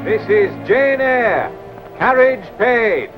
This is Jane Eyre. Carriage paid.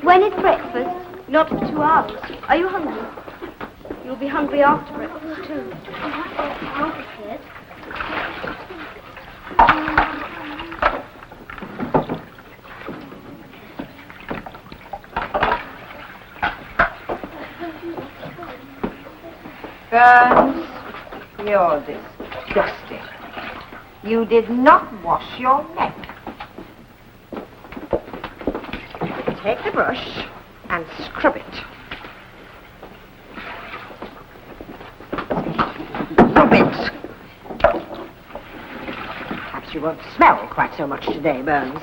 When is breakfast? Not for 2 hours. Are you hungry? You'll be hungry after breakfast, too. Burns, you're disgusting. You did not wash your neck. Take the brush and scrub it. Rub it. Perhaps you won't smell quite so much today, Burns.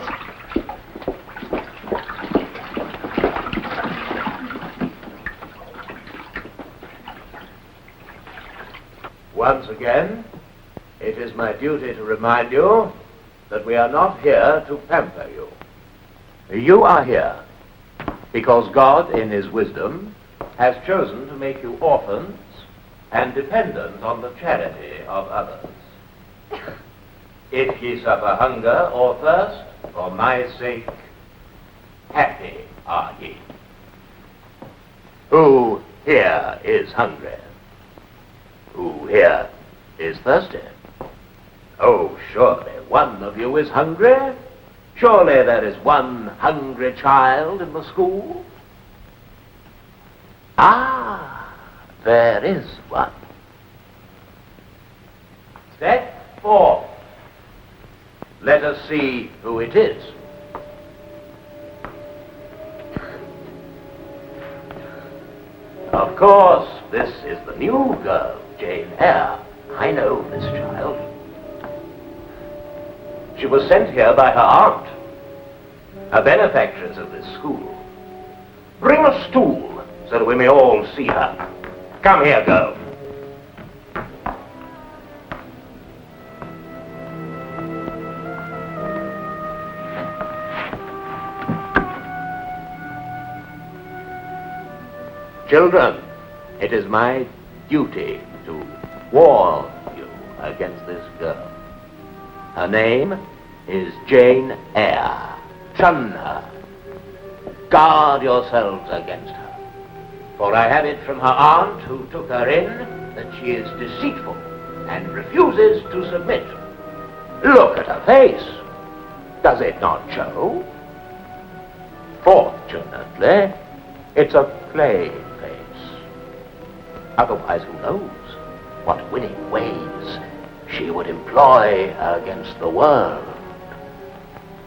Once again, it is my duty to remind you that we are not here to pamper you. You are here because God, in his wisdom, has chosen to make you orphans and dependent on the charity of others. If ye suffer hunger or thirst, for my sake, happy are ye. Who here is hungry? Who here is thirsty? Oh, surely one of you is hungry. Surely there is one hungry child in the school. Ah, there is one. Step forth. Let us see who it is. Of course, this is the new girl, Jane Eyre. I know this child. She was sent here by her aunt, a benefactress of this school. Bring a stool so that we may all see her. Come here, girl. Children, it is my duty to warn you against this girl. Her name is Jane Eyre. Shun her. Guard yourselves against her. For I have it from her aunt, who took her in, that she is deceitful and refuses to submit. Look at her face. Does it not show? Fortunately, it's a plain face. Otherwise, who knows what winning ways she would employ against the world.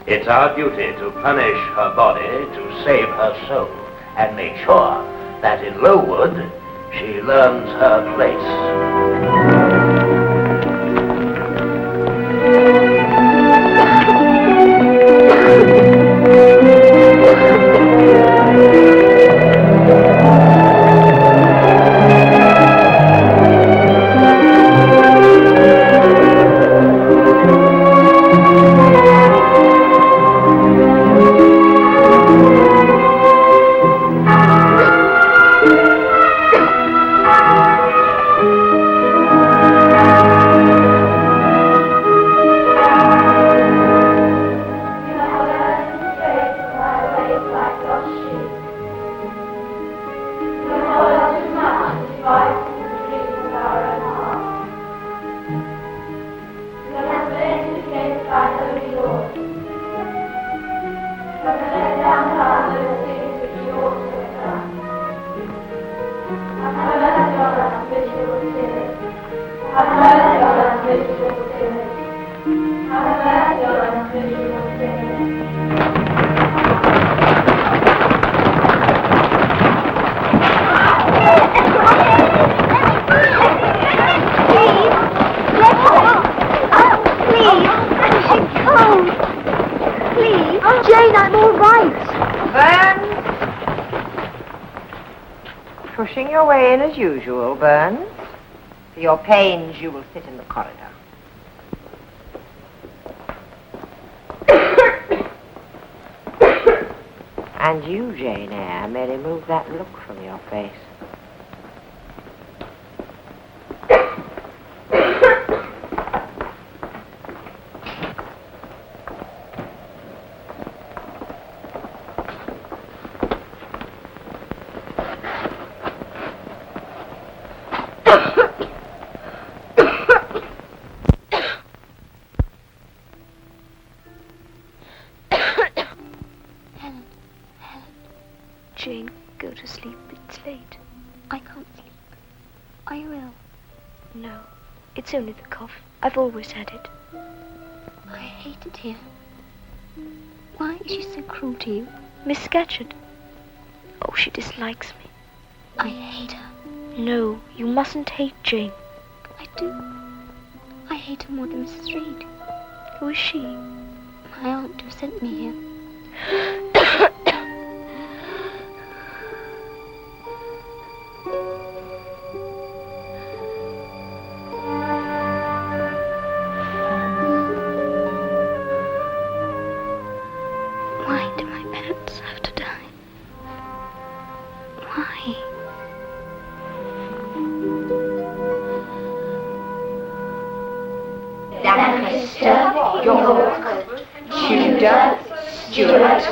It's our duty to punish her body to save her soul and make sure that in Lowood she learns her place. Pushing your way in as usual, Burns. For your pains, you will sit in the corridor. And you, Jane Eyre, may remove that look from your face. Jane, go to sleep. It's late. I can't sleep. Are you ill? No, it's only the cough. I've always had it. I hate it here. Why is she so cruel to you? Miss Scatcherd. Oh, she dislikes me. I hate her. No, you mustn't hate Jane. I do. I hate her more than Mrs. Reed. Who is she? My aunt who sent me here. Why do my parents have to die? Why? Lancaster, York, Tudor, Stuart,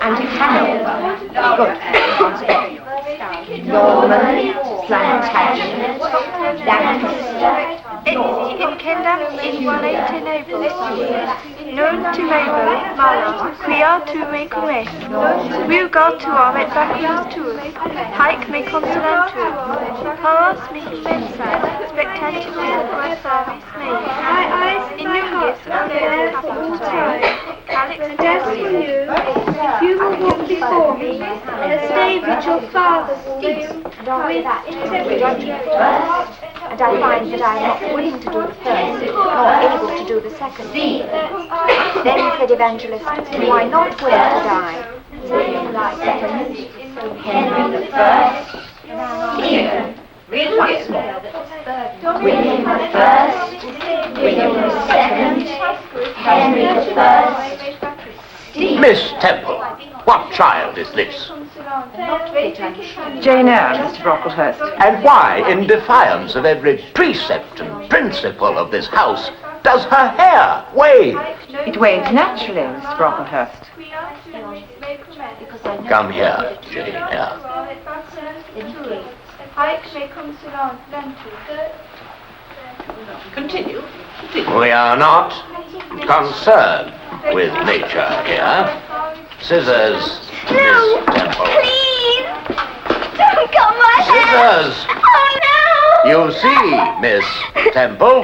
and Hanover. Good. Once again. Norman, Plantagenet, Lancaster, In Kendam, in 180 Naples. Known to Mabel, Malam, we are to make a way. We'll go to our met back to Hike me consulentur. Paras me bedside, spectacular my service made. In Nungus, and there capital Calix and as for you, if you will walk before me, as David your father did, with integrity and I find that I am not willing to do the first, nor able to do the second. Then said Evangelist, do I not willing to die? Henry the First, Stephen, once more. William the First, William the Second, Henry the First, Stephen. Miss Temple, what child is this? Jane Eyre, Mr. Brocklehurst. And why, in defiance of every precept and principle of this house, does her hair wave? It waves naturally, Mr. Brocklehurst. Come here, Jane Eyre. Continue. We are not concerned with nature here. Scissors, No, Miss Temple. please! Don't cut my hair! Scissors! Oh, no! You see, Miss Temple,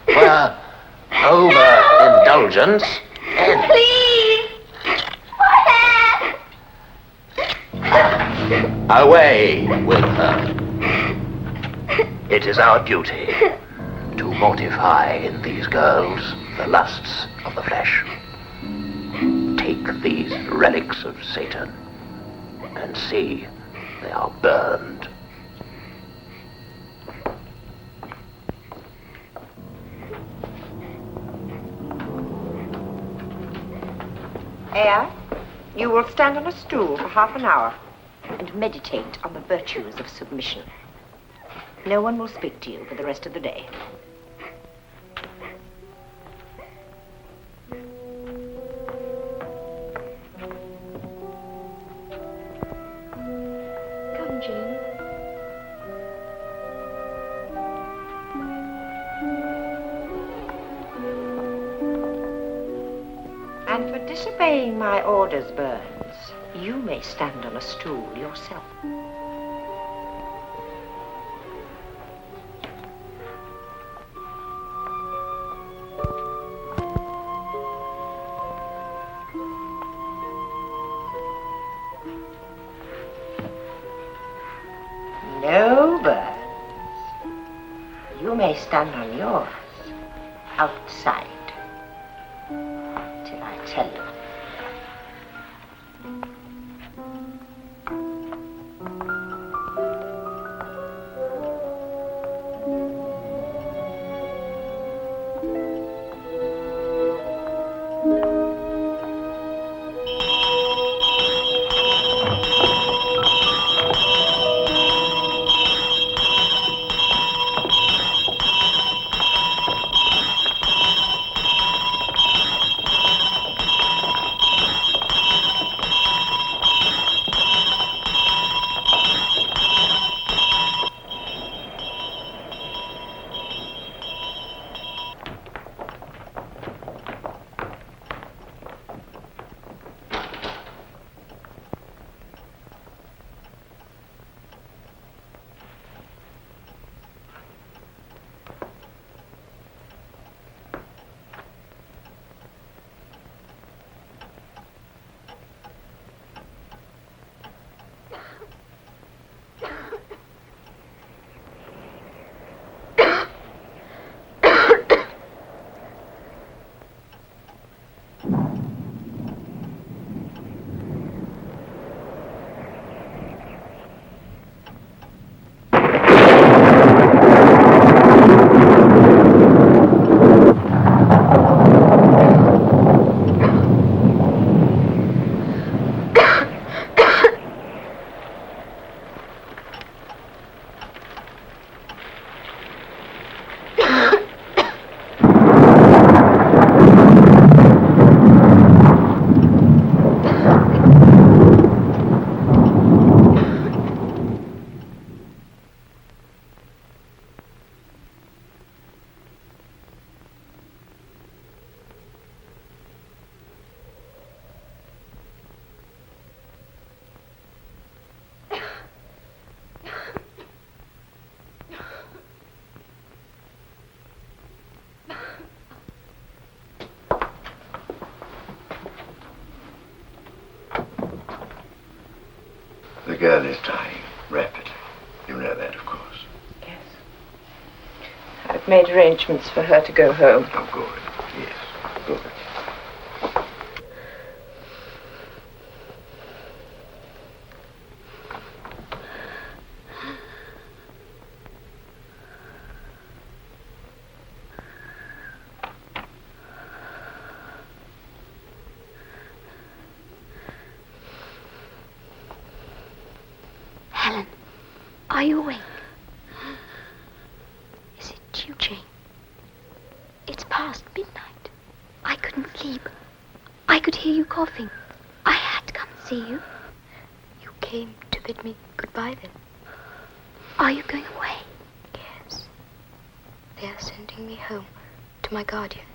where overindulgence ends. Please! My hair! Away with her. It is our duty to mortify in these girls the lusts of the flesh. Take these relics of Satan and see they are burned. Eyre, you will stand on a stool for half an hour and meditate on the virtues of submission. No one will speak to you for the rest of the day. Come, Jane. And for disobeying my orders, Burns, you may stand on a stool yourself. No, Burns. You may stand on yours outside till I tell you. girl is dying rapidly. You know that, of course. Yes. I've made arrangements for her to go home. Oh, good. Yes, good. Helen, are you awake? Is it you, Jane? It's past midnight. I couldn't sleep. I could hear you coughing. I had to come and see you. You came to bid me goodbye then. Are you going away? Yes. They are sending me home to my guardian.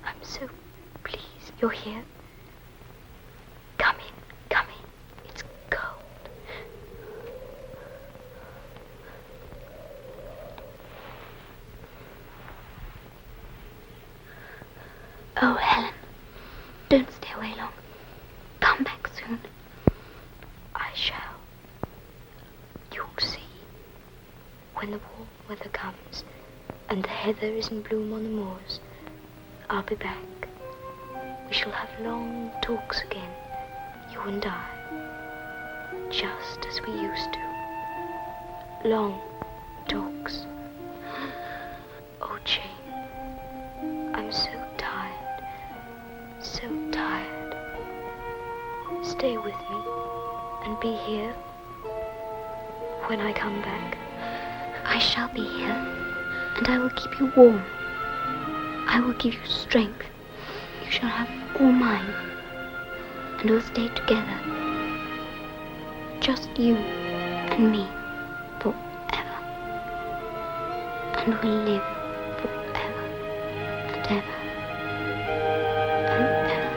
I'm so pleased you're here. Come in. It's cold. Oh, Helen, don't stay away long. Come back soon. I shall. You'll see. When the warm weather comes and the heather is in bloom on the moors, I'll be back. We shall have long talks again, you and I, just as we used to. Long talks. Oh, Jane, I'm so tired, so tired. Stay with me and be here when I come back. I shall be here, and I will keep you warm. I will give you strength. You shall have all mine, and we'll stay together. Just you and me, forever. And we'll live forever and ever and ever.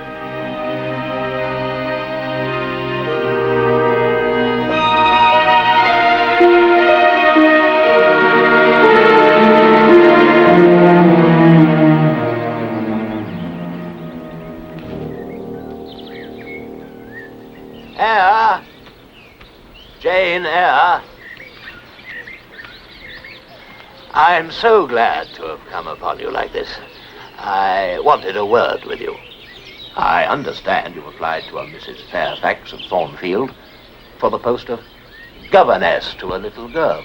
Eyre! Jane Eyre! I'm so glad to have come upon you like this. I wanted a word with you. I understand you applied to a Mrs. Fairfax of Thornfield for the post of governess to a little girl.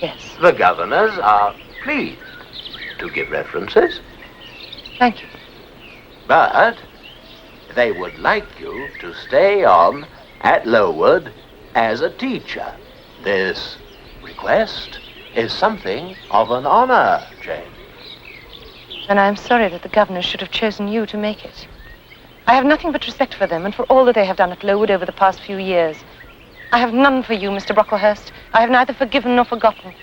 Yes. The governors are pleased to give references, Thank you. but they would like you to stay on at Lowood as a teacher. This request is something of an honor, Jane. And I'm sorry that the governors should have chosen you to make it. I have nothing but respect for them and for all that they have done at Lowood over the past few years. I have none for you, Mr. Brocklehurst. I have neither forgiven nor forgotten.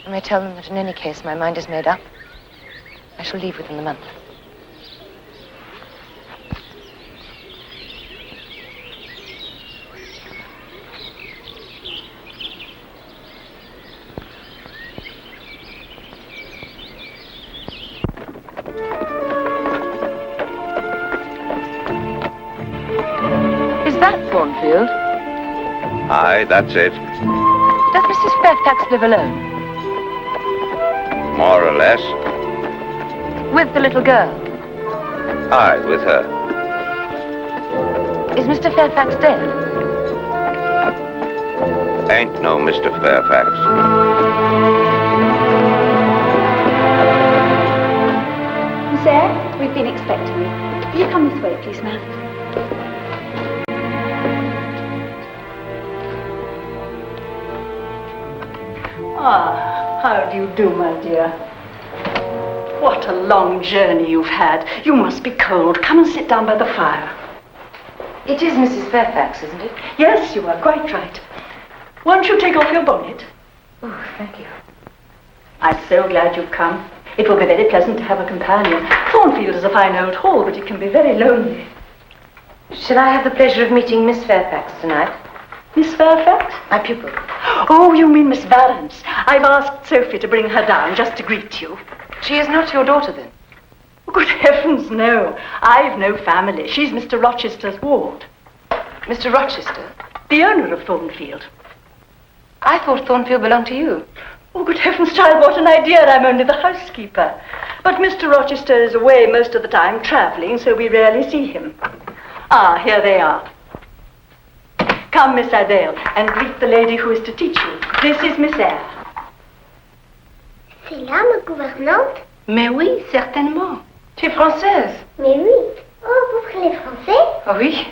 I may tell them that in any case my mind is made up. I shall leave within the month. Is that Thornfield? Aye, that's it. Does Mrs. Fairfax live alone? More or less. With the little girl? Aye, with her. Is Mr. Fairfax dead? Ain't no Mr. Fairfax. Miss Eyre, we've been expecting you. Will you come this way, please, ma'am? Ah, how do you do, my dear? What a long journey you've had. You must be cold. Come and sit down by the fire. It is Mrs. Fairfax, isn't it? Yes, you are quite right. Won't you take off your bonnet? Oh, thank you. I'm so glad you've come. It will be very pleasant to have a companion. Thornfield is a fine old hall, but it can be very lonely. Shall I have the pleasure of meeting Miss Fairfax tonight? Miss Fairfax? My pupil. Oh, you mean Miss Valence. I've asked Sophie to bring her down just to greet you. She is not your daughter, then? Good heavens, no. I've no family. She's Mr. Rochester's ward. Mr. Rochester? The owner of Thornfield. I thought Thornfield belonged to you. Oh, good heavens, child, what an idea. I'm only the housekeeper. But Mr. Rochester is away most of the time, travelling, so we rarely see him. Ah, here they are. Come, Miss Adele, and greet the lady who is to teach you. This is Miss Eyre. C'est là ma gouvernante? Mais oui, certainement. Tu es française? Mais oui. Oh, vous parlez français? Oh, oui.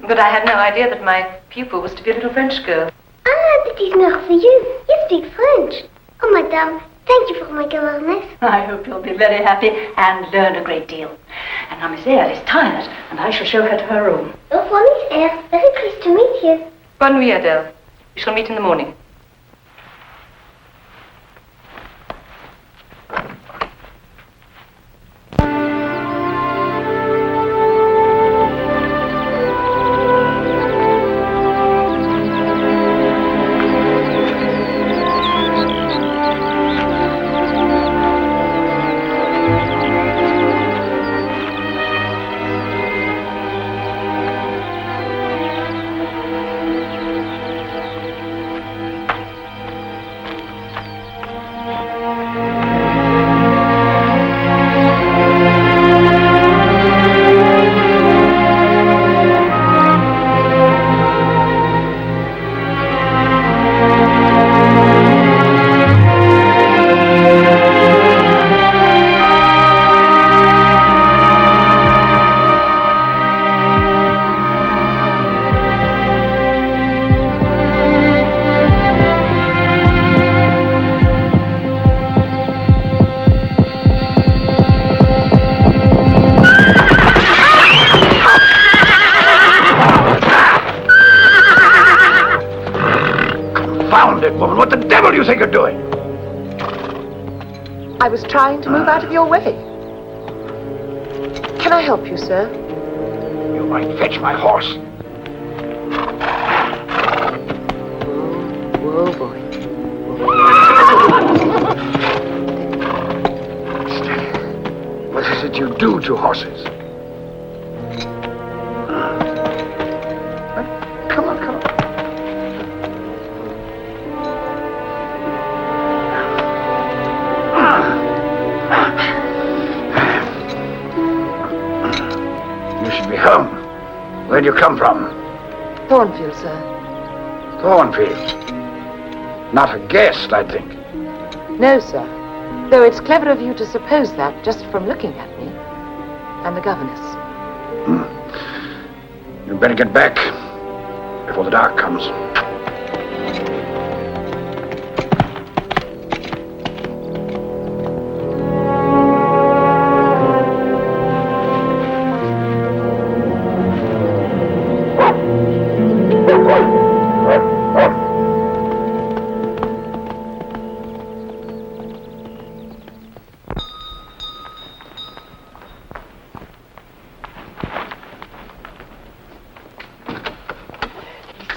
But I had no idea that my pupil was to be a little French girl. Ah, that is merveilleux. You speak French. Oh, madame, thank you for my governess. I hope you'll be very happy and learn a great deal. And now Miss Eyre is tired, and I shall show her to her room. Au revoir, Miss Eyre. Very pleased to meet you. Bonne nuit, Adele. We shall meet in the morning. Woman, what the devil do you think you're doing? I was trying to move out of your way. Can I help you, sir? You might fetch my horse. Whoa, boy. What is it you do to horses? Come on, come on. You should be home. Where'd you come from? Thornfield, sir. Thornfield. Not a guest, I think. No, sir. Though it's clever of you to suppose that just from looking at me. I'm the governess. You'd better get back before the dark comes.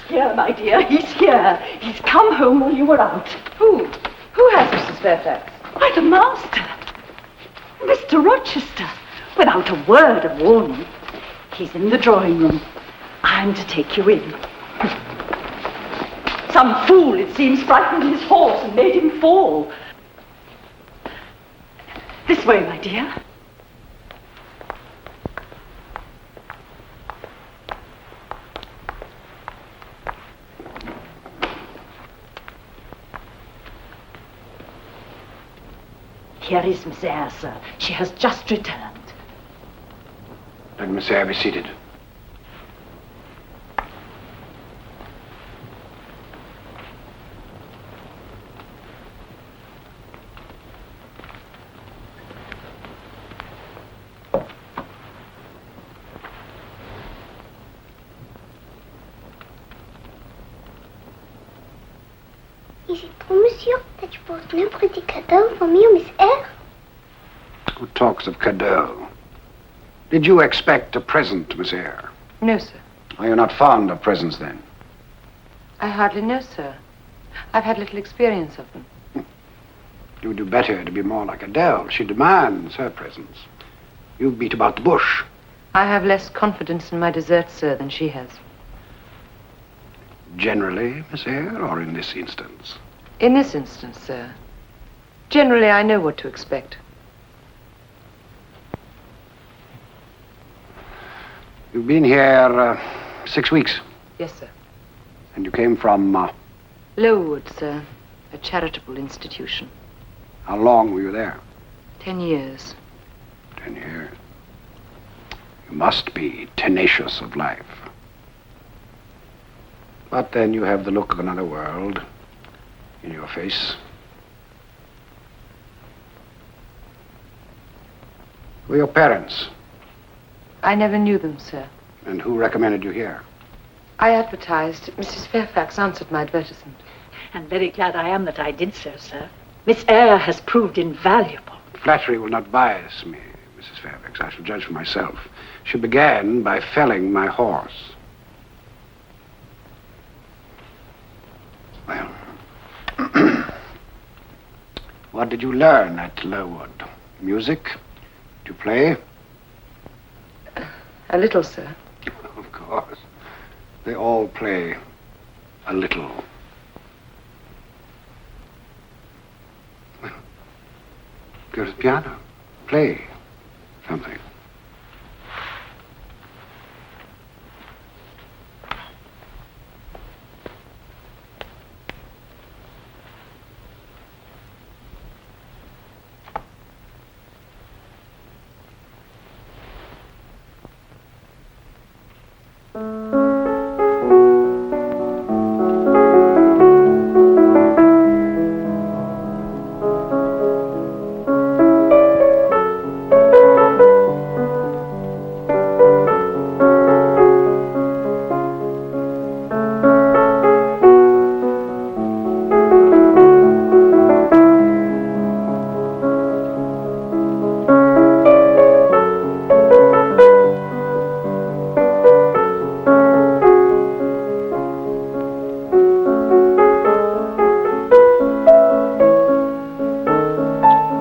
Here, my dear, he's here. He's come home while you were out. Who? Who has Mrs. Fairfax? Why, the master. Mr. Rochester. Without a word of warning. He's in the drawing room. I'm to take you in. Some fool, it seems, frightened his horse and made him fall. This way, my dear. Here is Miss Eyre, sir. She has just returned. Let Miss Eyre be seated. Is it true, monsieur, that you brought no pretty cadeau for me or Miss Eyre? Who talks of cadeau? Did you expect a present, Miss Eyre? No, sir. Are you not fond of presents, then? I hardly know, sir. I've had little experience of them. You would do better to be more like Adele. She demands her presents. You beat about the bush. I have less confidence in my desert, sir, than she has. Generally, Miss Eyre, or in this instance? In this instance, sir. Generally, I know what to expect. You've been here 6 weeks. Yes, sir. And you came from... Lowood, sir. A charitable institution. How long were you there? 10 years. 10 years. You must be tenacious of life. But then you have the look of another world in your face. Who are your parents? I never knew them, sir. And who recommended you here? I advertised. Mrs. Fairfax answered my advertisement. And very glad I am that I did so, sir. Miss Eyre has proved invaluable. Flattery will not bias me, Mrs. Fairfax. I shall judge for myself. She began by felling my horse. Well, what did you learn at Lowood? Music? Did you play? A little, sir. Of course. They all play a little. Well, go to the piano. Play something.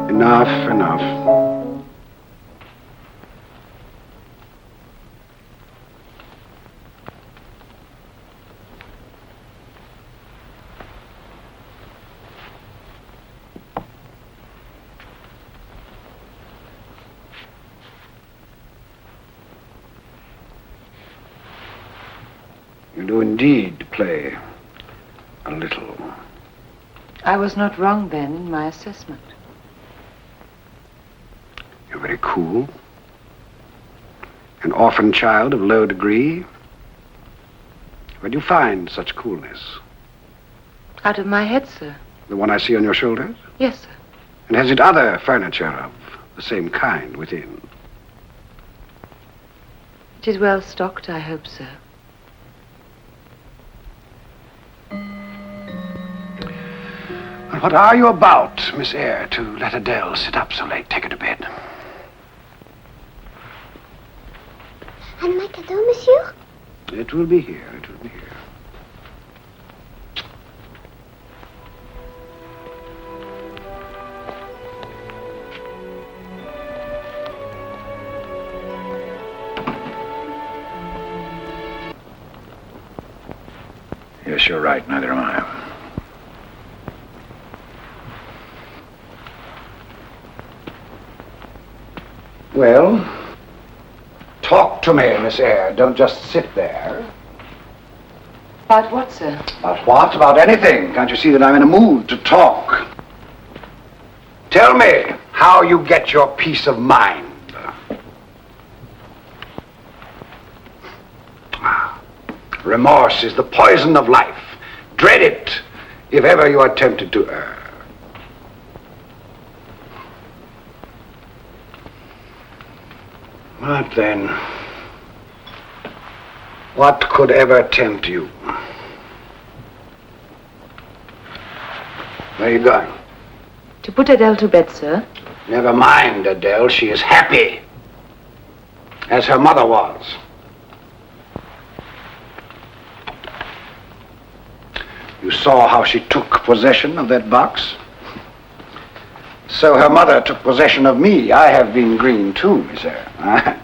Enough. You do indeed play a little. I was not wrong then in my assessment. You're very cool. An orphan child of low degree. Where do you find such coolness? Out of my head, sir. The one I see on your shoulders? Yes, sir. And has it other furniture of the same kind within? It is well stocked, I hope, sir. Well, what are you about, Miss Eyre, to let Adele sit up so late? Take her to bed. And my cadeau, monsieur? It will be here. It will be here. Yes, you're right. Neither am I. Well, talk to me, Miss Eyre. Don't just sit there. About what, sir? About what? About anything. Can't you see that I'm in a mood to talk? Tell me how you get your peace of mind. Remorse is the poison of life. Dread it if ever you are tempted to err. What then? What could ever tempt you? Where are you going? To put Adele to bed, sir. Never mind, Adele. She is happy. As her mother was. You saw how she took possession of that box? So her mother took possession of me. I have been green too, Miss Eyre.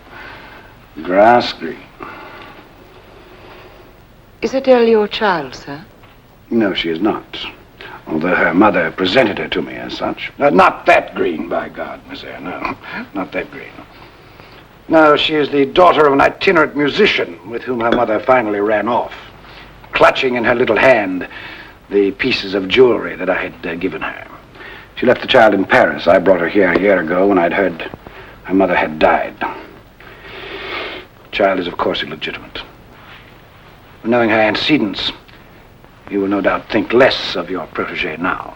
Grass green. Is Adele your child, sir? No, she is not. Although her mother presented her to me as such. Not that green, by God, Miss Eyre. No, not that green. No, she is the daughter of an itinerant musician with whom her mother finally ran off, clutching in her little hand the pieces of jewelry that I had given her. She left the child in Paris. I brought her here a year ago when I'd heard her mother had died. The child is, of course, illegitimate. Knowing her antecedents, you will no doubt think less of your protégé now.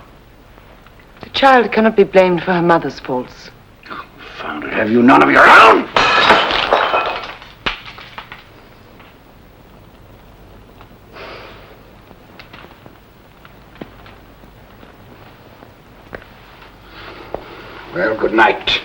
The child cannot be blamed for her mother's faults. Confound it, have you none of your own? Well, good night.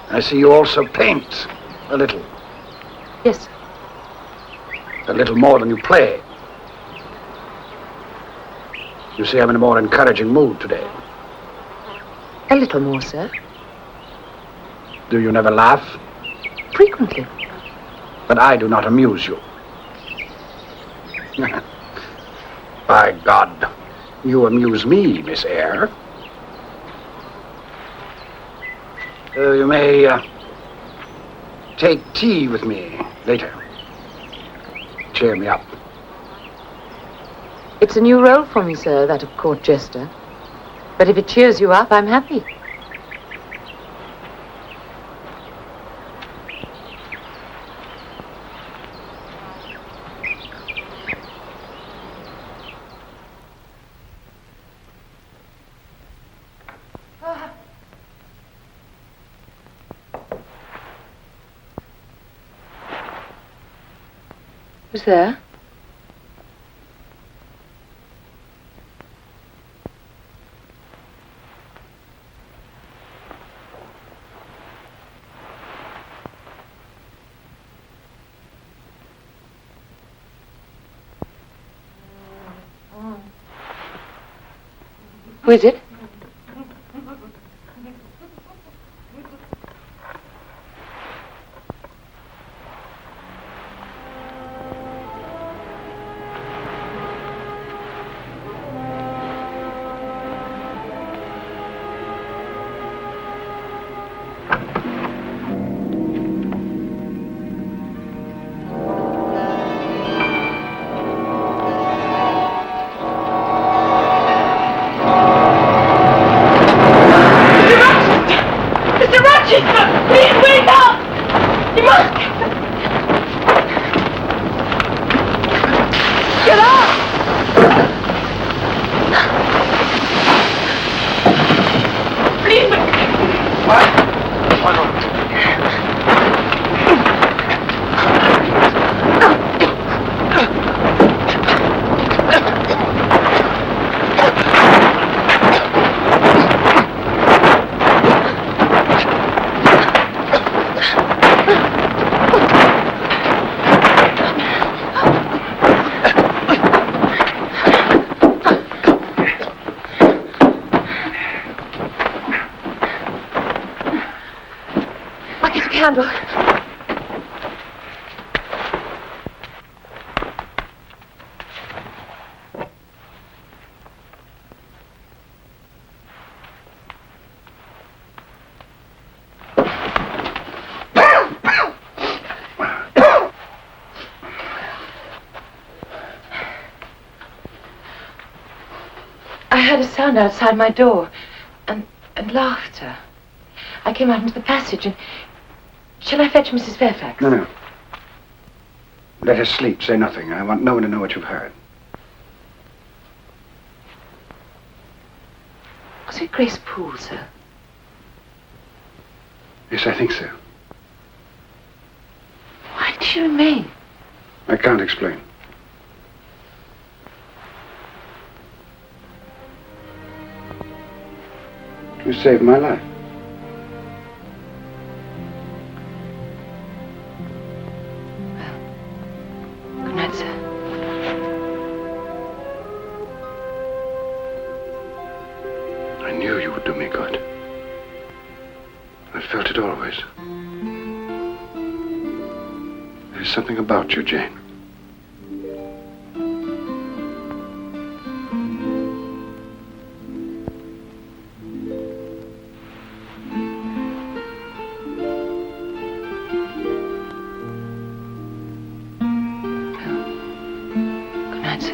I see you also paint a little. Yes, sir. A little more than you play. You see, I'm in a more encouraging mood today. A little more, sir. Do you never laugh? Frequently. But I do not amuse you. By God, you amuse me, Miss Eyre. You may take tea with me later. Cheer me up. It's a new role for me, sir, that of court jester. But if it cheers you up, I'm happy. Who's there? Who is it? Candle. I heard a sound outside my door, and laughter. I came out into the passage, and... Shall I fetch Mrs. Fairfax? No. Let her sleep. Say nothing. I want no one to know what you've heard. Was it Grace Poole, sir? Yes, I think so. Why did she remain? I can't explain. You saved my life. Good night, sir. I knew you would do me good. I felt it always. There's something about you, Jane. Good night, sir.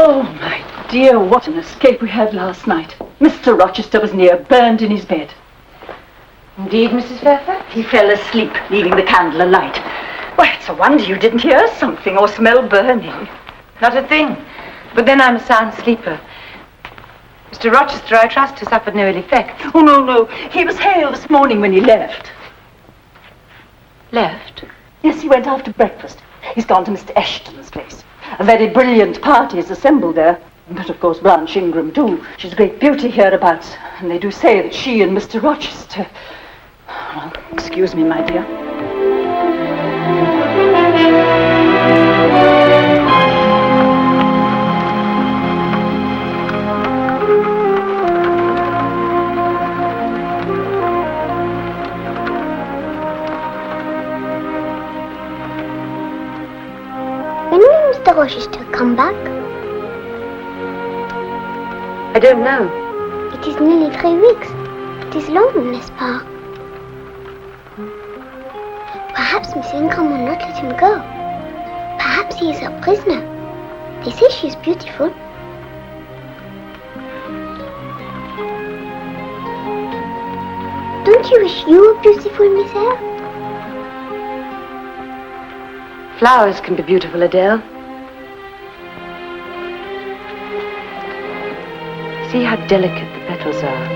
Oh, my dear, what an escape we had last night. Mr. Rochester was near burned in his bed. Indeed, Mrs. Fairfax? He fell asleep, leaving the candle alight. Why, it's a wonder you didn't hear something or smell burning. Not a thing. But then I'm a sound sleeper. Mr. Rochester, I trust, has suffered no ill effects. Oh, no. He was hale this morning when he left. Left? Yes, he went after breakfast. He's gone to Mr. Ashton's place. A very brilliant party is assembled there. But, of course, Blanche Ingram, too. She's a great beauty hereabouts. And they do say that she and Mr. Rochester... Well, excuse me, my dear. When will Mr. Rochester come back? I don't know. It is nearly 3 weeks. It is long, n'est-ce pas? Perhaps Miss Ingram will not let him go. Perhaps he is a prisoner. They say she is beautiful. Don't you wish you were beautiful, Miss Eyre? Flowers can be beautiful, Adele. See how delicate the petals are.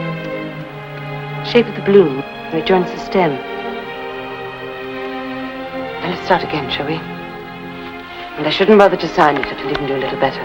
The shape of the bloom where it joins the stem. Now let's start again, shall we? And I shouldn't bother to sign it if it'll even do a little better.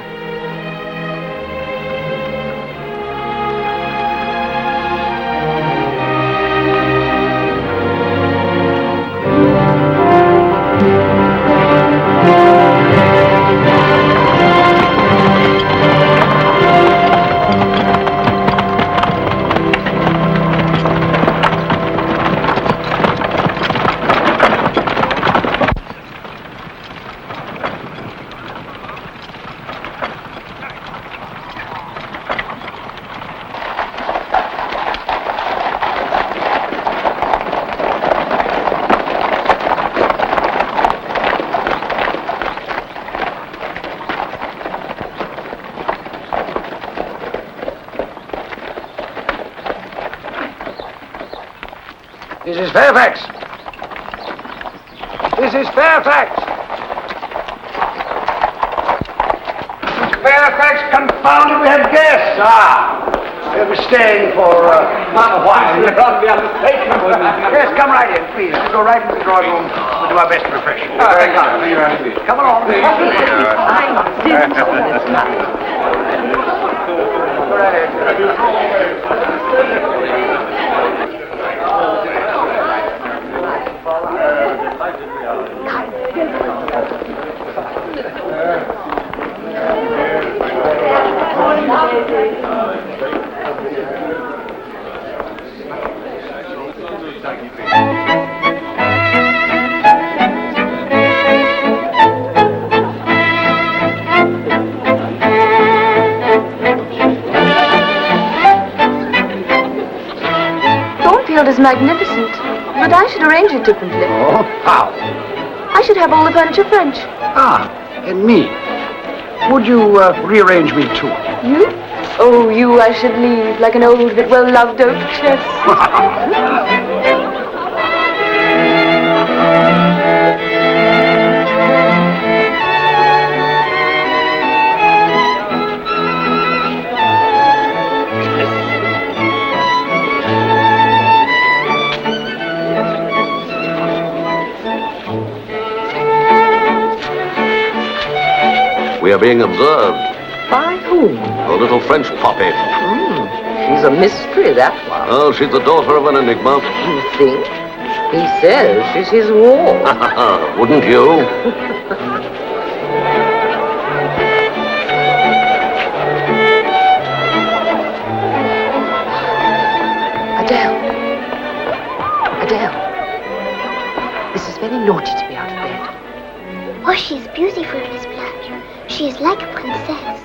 Mrs. Fairfax! Mrs. Fairfax! Mrs. Fairfax, confound it, we have guests! They'll be staying for a while. come right in, please. We'll go right into the drawing room. We'll do our best to refresh you. Thank you. Come along. Thank Thornfield is magnificent, but I should arrange it differently. Oh, how? I should have all the furniture French. Ah, and me. Would you rearrange me too? You? Oh, you I should leave like an old but well-loved oak chest. We are being observed. By whom? A little French poppy. She's a mystery, that one. Oh, she's the daughter of an enigma. You think? He says she's his ward. Wouldn't you? Adele. This is very naughty to be out of bed. Oh, she's beautiful, Miss Blanche. She is like a princess.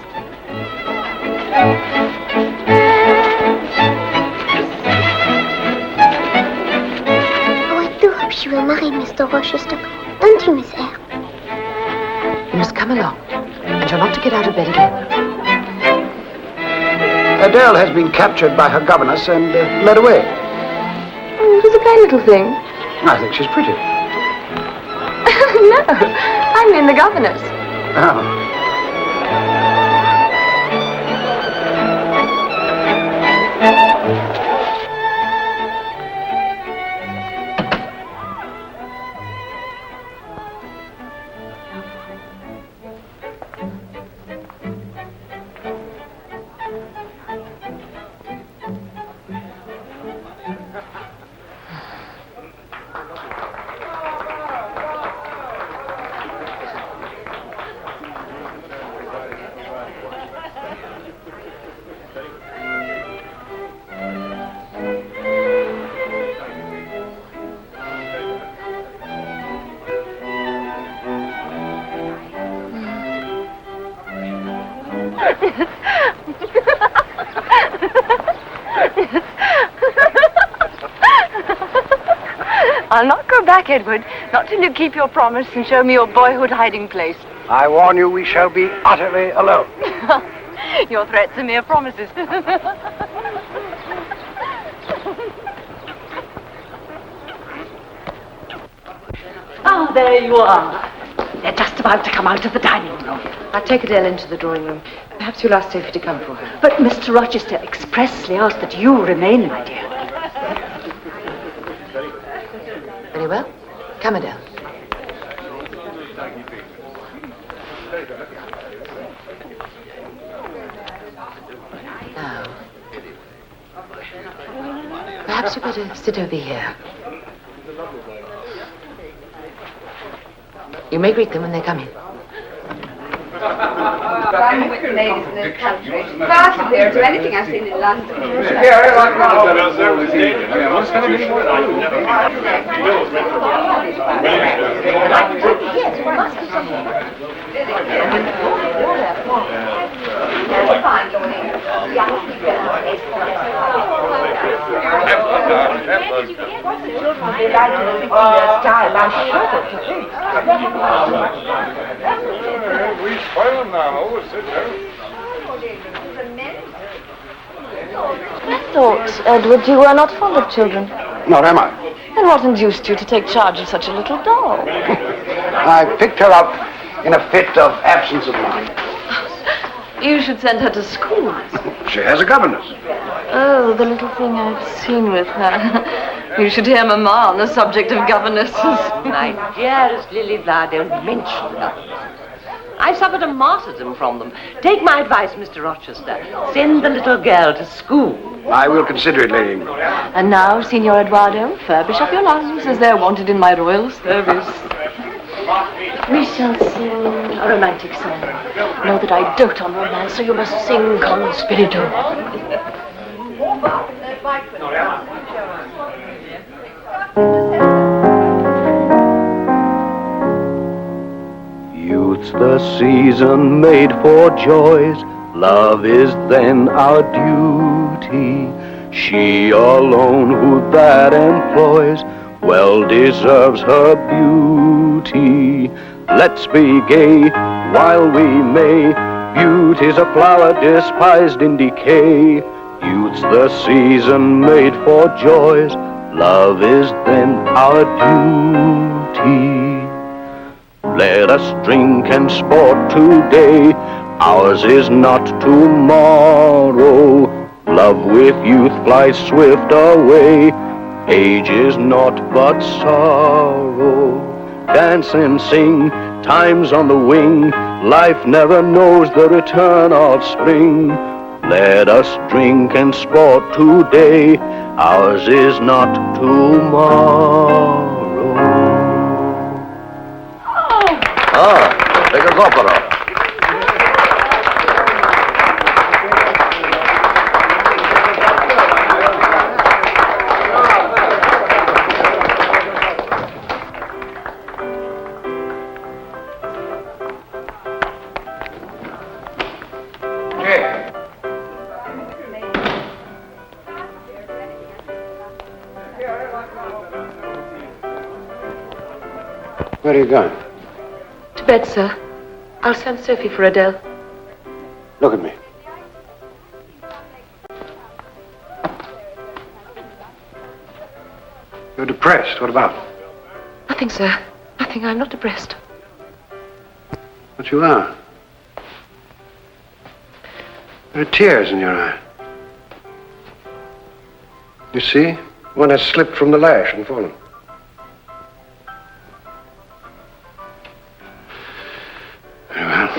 Oh, I do hope she will marry Mr. Rochester. Don't you, Miss Eyre? You must come along, and you're not to get out of bed again. Adele has been captured by her governess and led away. Oh, she's a plain little thing. I think she's pretty. No, I mean the governess. Oh. I'll not go back, Edward, not till you keep your promise and show me your boyhood hiding place. I warn you, we shall be utterly alone. Your threats are mere promises. Ah, there you are. They're just about to come out of the dining room. I'll take Adele into the drawing room. Perhaps you'll ask Sophie to come for her. But Mr. Rochester expressly asked that you remain, my dear. Very well. Come, Adele. Now, perhaps you'd better sit over here. You may greet them when they come in. I'm with the ladies in this country. Far superior to anything I've seen in London. We spoil them now. Sit down. I thought, Edward, you were not fond of children. Nor am I. Then what induced you to take charge of such a little doll? I picked her up in a fit of absence of mind. You should send her to school. She has a governess. Oh, the little thing I've seen with her. You should hear Mamma on the subject of governesses. My dearest Lily Flower, don't mention them. I've suffered a martyrdom from them. Take my advice, Mr. Rochester. Send the little girl to school. I will consider it, Lady. And now, Signor Eduardo, furbish up your lungs as they're wanted in my royal service. We shall sing a romantic song. Know that I dote on romance, so you must sing con spirito. Youth's the season made for joys, love is then our duty. She alone who that employs well deserves her beauty. Let's be gay while we may, beauty's a flower despised in decay. Youth's the season made for joys, love is then our duty. Let us drink and sport today, ours is not tomorrow. Love with youth flies swift away, age is naught but sorrow. Dance and sing, time's on the wing, life never knows the return of spring. Let us drink and sport today, ours is not tomorrow. Take a opera. Where are you going? To bed, sir. I'll send Sophie for Adele. Look at me. You're depressed. What about? Nothing, sir. Nothing. I'm not depressed. But you are. There are tears in your eye. You see? One has slipped from the lash and fallen. Very well.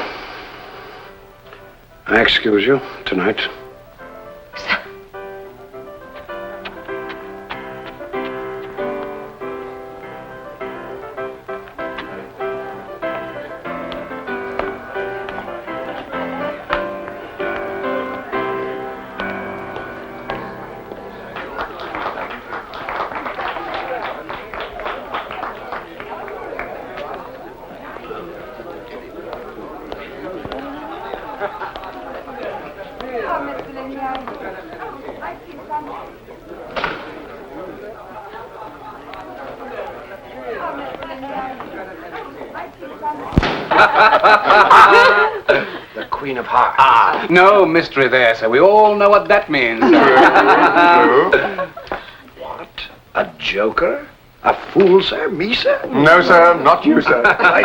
I excuse you tonight. The Queen of Hearts. Ah, no mystery there, sir. We all know what that means. What? A joker? A fool, sir? Me, sir? No, sir, not you, sir. Right.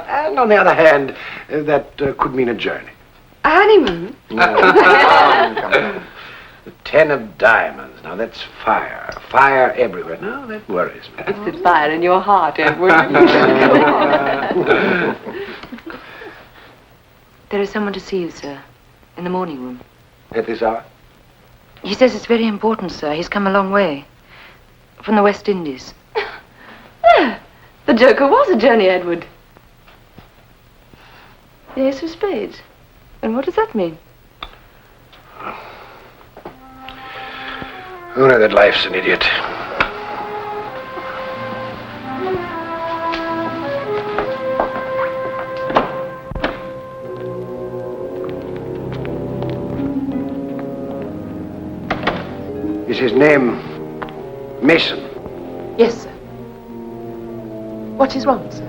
And on the other hand, that could mean a journey. A honeymoon? No. Come on. The 10 of diamonds. Now that's fire. Fire everywhere. No, that worries me. It's the fire in your heart, Edward. There is someone to see you, sir, in the morning room. At this hour? He says it's very important, sir. He's come a long way. From the West Indies. The joker was a journey, Edward. The ace of spades. And what does that mean? Who knew that life's an idiot? Is his name Mason? Yes, sir. What is wrong, sir?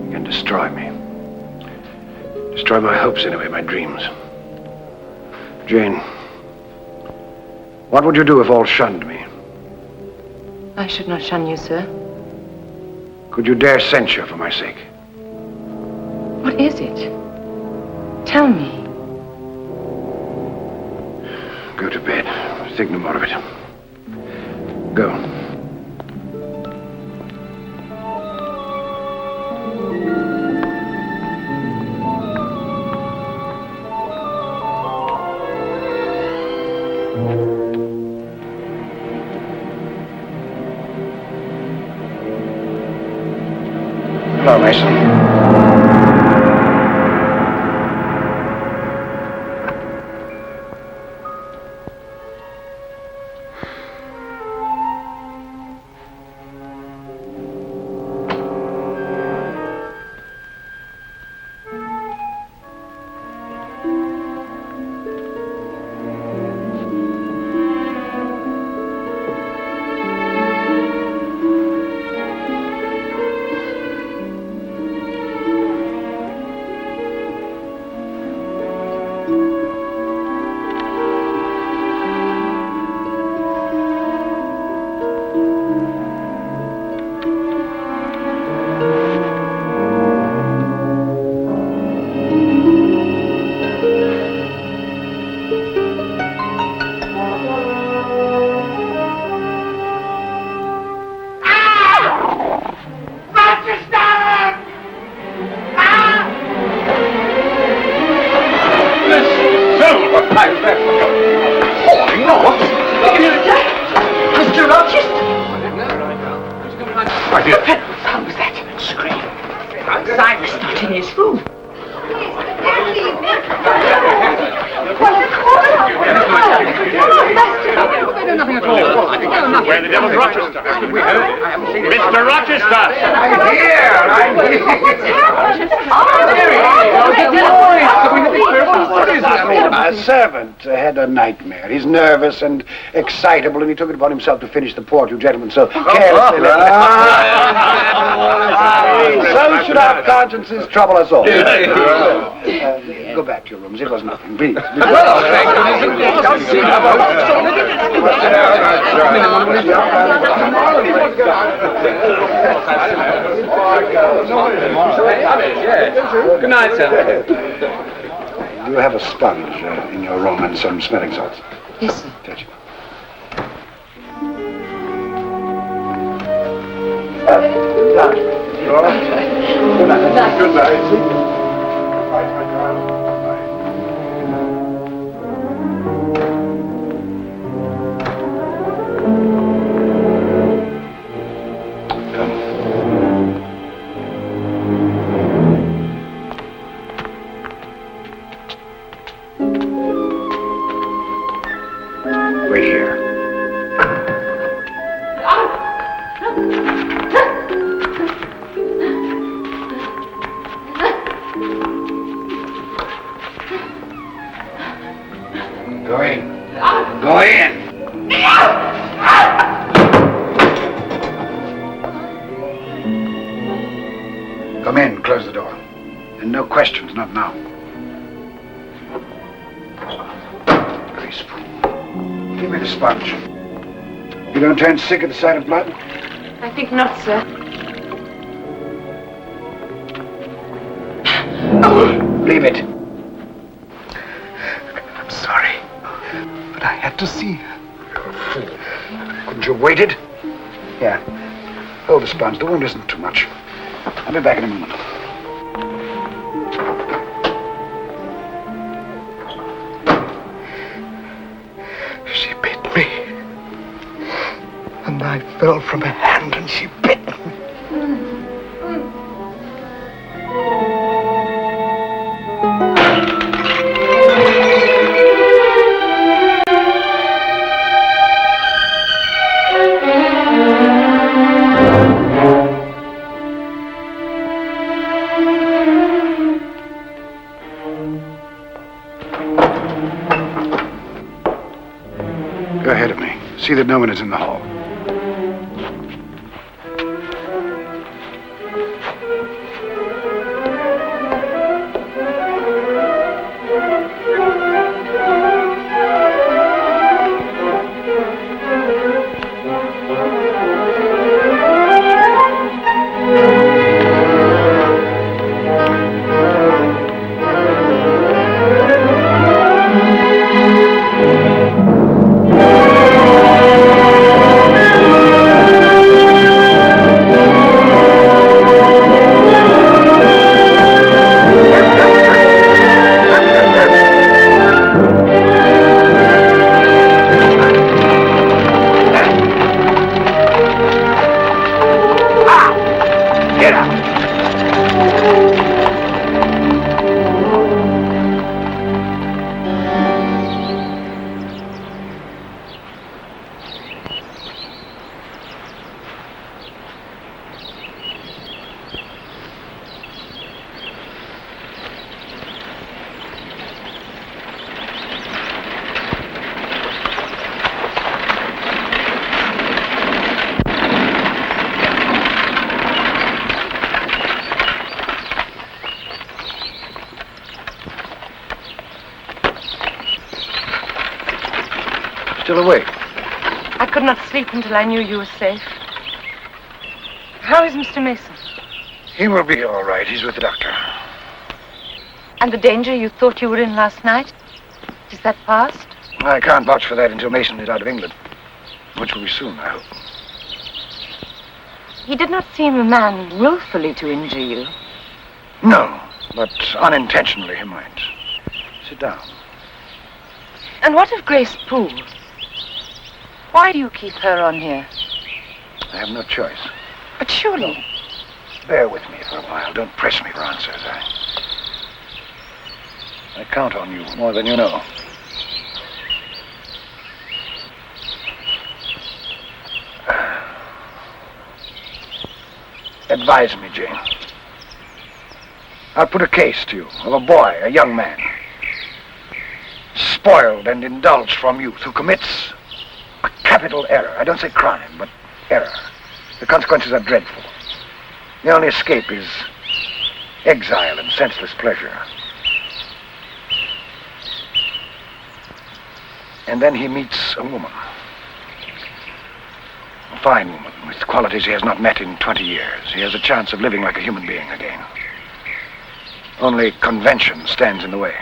He can destroy me. Destroy my hopes anyway, my dreams. Jane, what would you do if all shunned me? I should not shun you, sir. Could you dare censure for my sake? What is it? Tell me. Go to bed. Think no more of it. Go. Hello, Mason. Mr. Rochester! My dear. How was that? Scream. I was not in his room. Nothing at all. Where the devil's Rochester? Mr. Rochester! I'm here! A servant had a nightmare. He's nervous and excitable, and he took it upon himself to finish the port, you gentlemen, so carelessly. So should our consciences trouble us all. Go back to your rooms. It was nothing, please. Well, thank Good night, sir. You have a sponge in your room and some smelling salts. Yes, sir. Fetch it. Good night. Good night. Wait here. Go in. Go in. Come in. Close the door. And no questions, not now. Graceful. Give me the sponge. You don't turn sick at the sight of blood? I think not, sir. Leave it. I'm sorry, but I had to see her. You're a fool. Couldn't you have waited? Yeah. Hold the sponge. The wound isn't too much. I'll be back in a moment. She bit me. A knife fell from her hand and she bit me. Go ahead of me. See that no one is in the hall. Get out. Still awake? I could not sleep until I knew you were safe. How is Mr. Mason? He will be all right. He's with the doctor. And the danger you thought you were in last night? Is that past? I can't vouch for that until Mason is out of England, which will be soon, I hope. He did not seem a man willfully to injure you. No, but unintentionally he might. Sit down. And what of Grace Poole? Why do you keep her on here? I have no choice. But surely... Bear with me for a while. Don't press me for answers. I count on you more than you know. Advise me, Jane. I'll put a case to you of a boy, a young man, spoiled and indulged from youth, who commits a capital error. I don't say crime, but error. The consequences are dreadful. The only escape is exile and senseless pleasure. And then he meets a woman. A fine woman with qualities he has not met in 20 years. He has a chance of living like a human being again. Only convention stands in the way.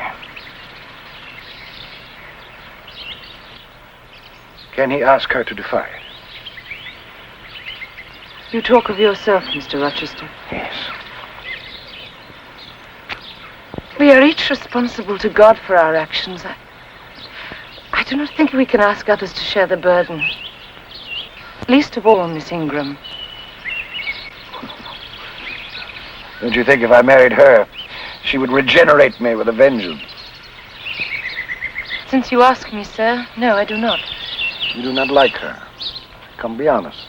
Can he ask her to defy it? You talk of yourself, Mr. Rochester. Yes. We are each responsible to God for our actions. I do not think we can ask others to share the burden. Least of all, Miss Ingram. Don't you think if I married her, she would regenerate me with a vengeance? Since you ask me, sir, no, I do not. You do not like her. Come, be honest.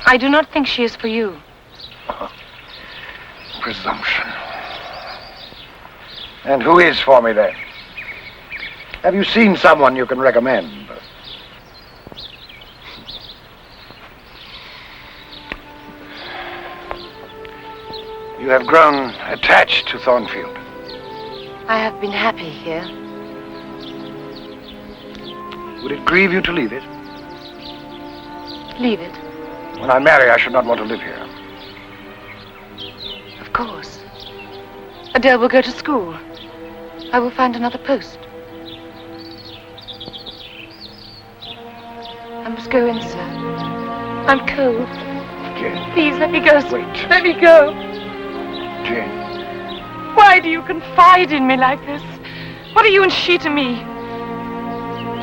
I do not think she is for you. Presumption. And who is for me, then? Have you seen someone you can recommend? You have grown attached to Thornfield. I have been happy here. Would it grieve you to leave it? Leave it. When I marry, I should not want to live here. Of course. Adele will go to school. I will find another post. I must go in, sir. I'm cold. Jane. Please, let me go, sir. Wait. Let me go. Jane. Why do you confide in me like this? What are you and she to me?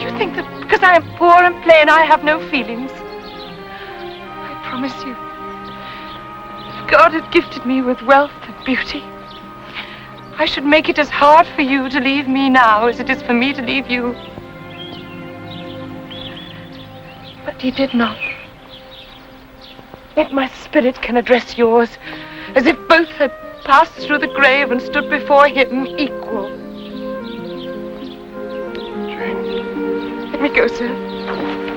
You think that because I am poor and plain, I have no feelings? I promise you, if God had gifted me with wealth and beauty, I should make it as hard for you to leave me now as it is for me to leave you. But he did not. Yet my spirit can address yours as if both had passed through the grave and stood before him equal. Jane. Let me go, sir.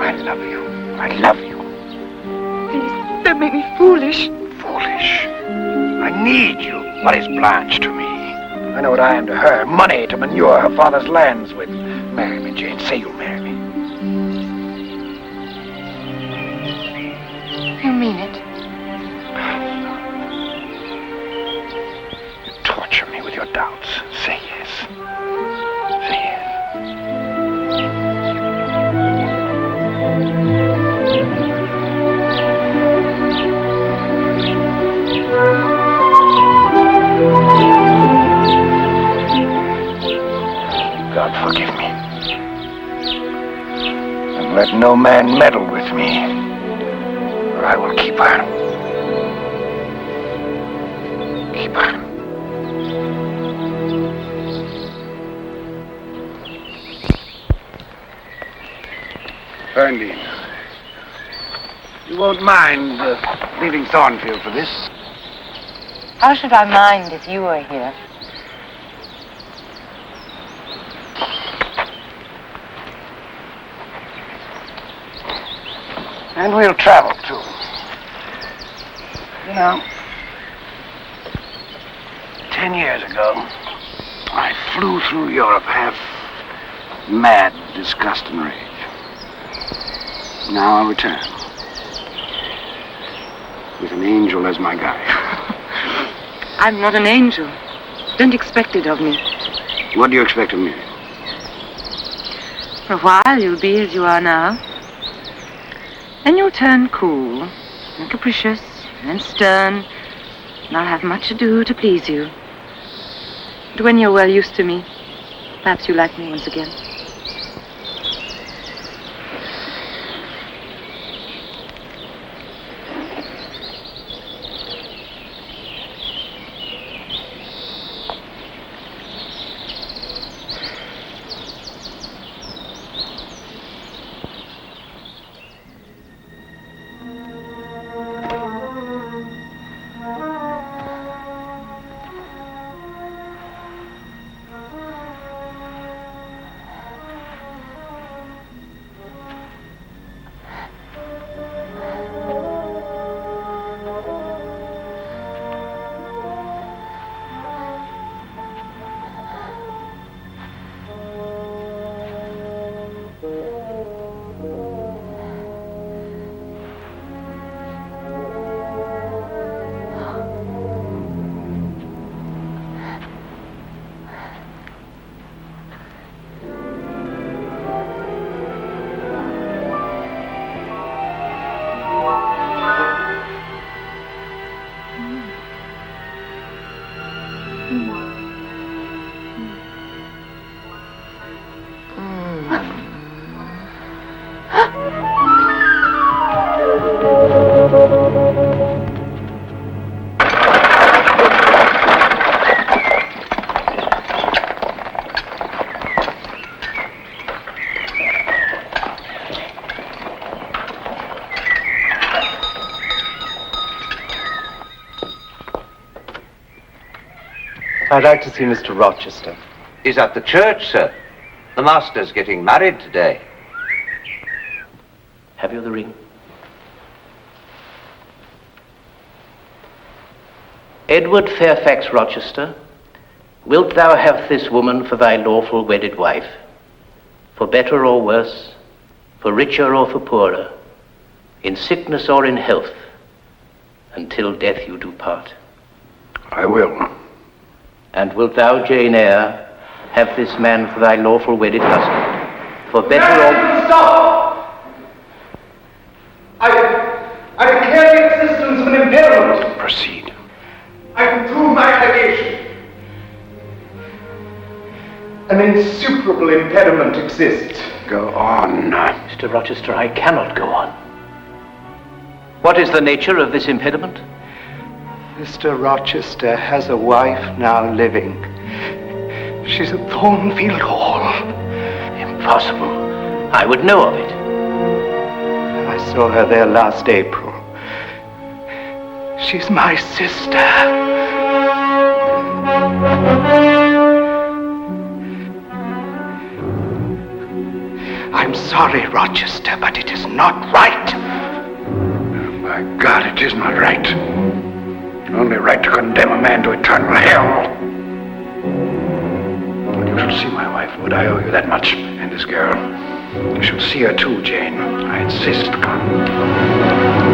I love you. I love you. Please, don't make me foolish. Foolish. I need you. What is Blanche to me? I know what I am to her. Money to manure her father's lands with. Marry me, Jane. Say you'll marry me. You mean it? You torture me with your doubts. Say yes. Say yes. God forgive me. And let no man meddle with me, or I will keep her. Ferndean. You won't mind leaving Thornfield for this? How should I mind if you were here? And we'll travel, too. You know, 10 years ago, I flew through Europe half mad with disgust and rage. Now I return. With an angel as my guide. I'm not an angel. Don't expect it of me. What do you expect of me? For a while you'll be as you are now. Then you'll turn cool and capricious and stern, and I'll have much ado to please you. But when you're well used to me, perhaps you'll like me once again. I'd like to see Mr. Rochester. He's at the church, sir. The master's getting married today. Have you the ring? Edward Fairfax Rochester, wilt thou have this woman for thy lawful wedded wife, for better or worse, for richer or for poorer, in sickness or in health, until death you do part? I will. And wilt thou, Jane Eyre, have this man for thy lawful wedded husband, for better or... Stop! I declare the existence of an impediment. Proceed. I can prove my allegation. An insuperable impediment exists. Go on. Mr. Rochester, I cannot go on. What is the nature of this impediment? Mr. Rochester has a wife now living. She's at Thornfield Hall. Impossible. I would know of it. I saw her there last April. She's my sister. I'm sorry, Rochester, but it is not right. By God, it is not right. Only right to condemn a man to eternal hell. But you should see my wife. Would I owe you that much? And this girl. You should see her too, Jane. I insist. Come.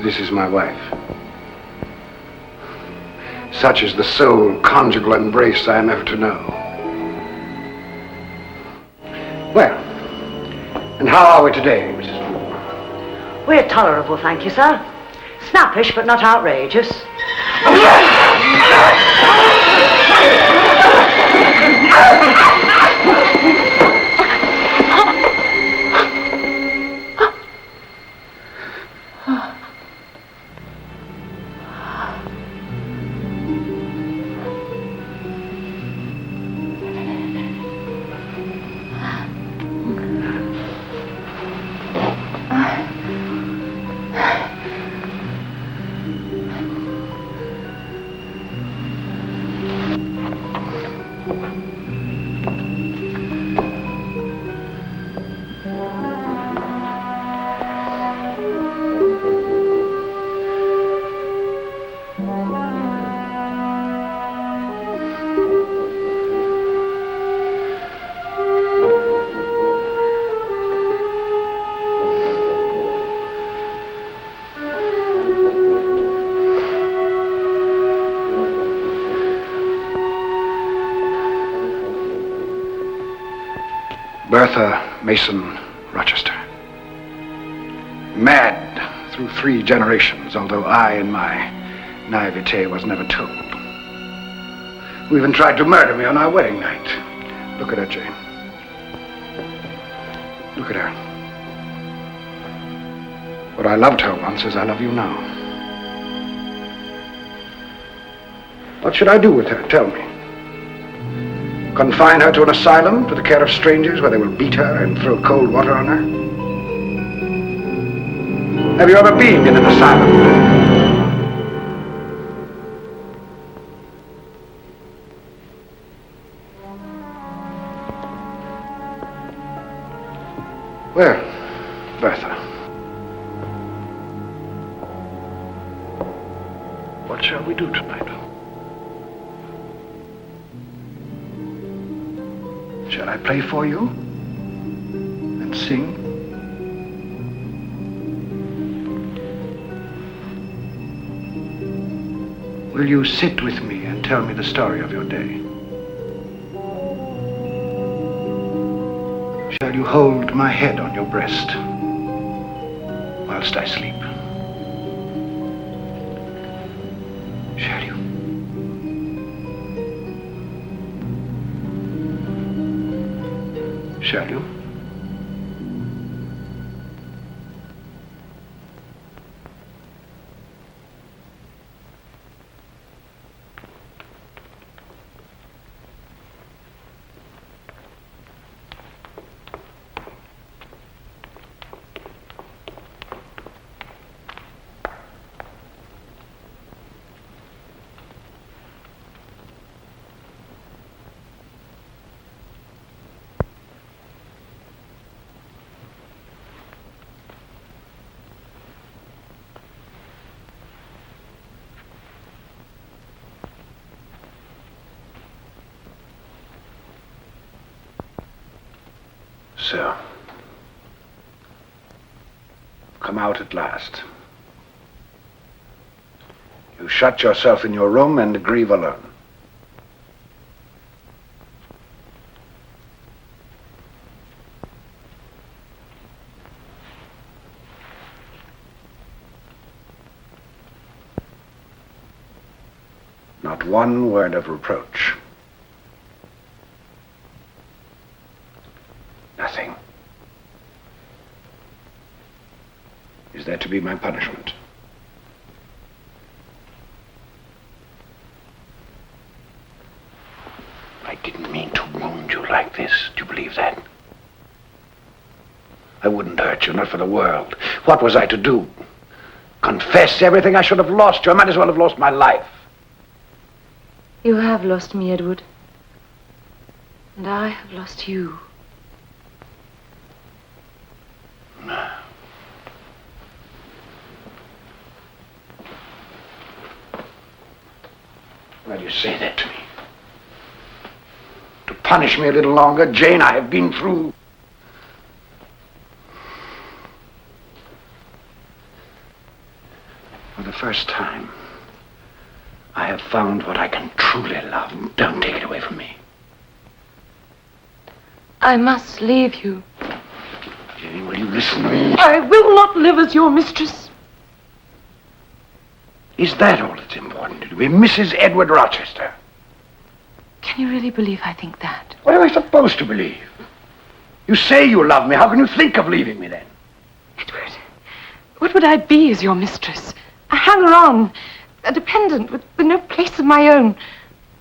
This is my wife. Such is the sole conjugal embrace I am ever to know. Well, and how are we today, Mrs. Moore? We're tolerable, thank you, sir. Snappish, but not outrageous. Bertha Mason Rochester. Mad through 3 generations, although I, in my naivete, was never told. Who even tried to murder me on our wedding night. Look at her, Jane. Look at her. What I loved her once as I love you now. What should I do with her? Tell me. Confine her to an asylum, to the care of strangers, where they will beat her and throw cold water on her? Have you ever been in an asylum? Well, Bertha, what shall we do tonight? Shall I play for you and sing? Will you sit with me and tell me the story of your day? Shall you hold my head on your breast whilst I sleep? Shall you? Shall you? So, come out at last. You shut yourself in your room and grieve alone. Not one word of reproach. Nothing. Is that to be my punishment? I didn't mean to wound you like this. Do you believe that? I wouldn't hurt you, not for the world. What was I to do? Confess everything? I should have lost you. I might as well have lost my life. You have lost me, Edward. And I have lost you. Why do you say that to me? To punish me a little longer? Jane, I have been through. For the first time, I have found what I can truly love. Don't take it away from me. I must leave you. Jane, will you listen to me? I will not live as your mistress. Is that all that's important to be Mrs. Edward Rochester? Can you really believe I think that? What am I supposed to believe? You say you love me. How can you think of leaving me then? Edward, what would I be as your mistress? A hanger-on, a dependent with no place of my own,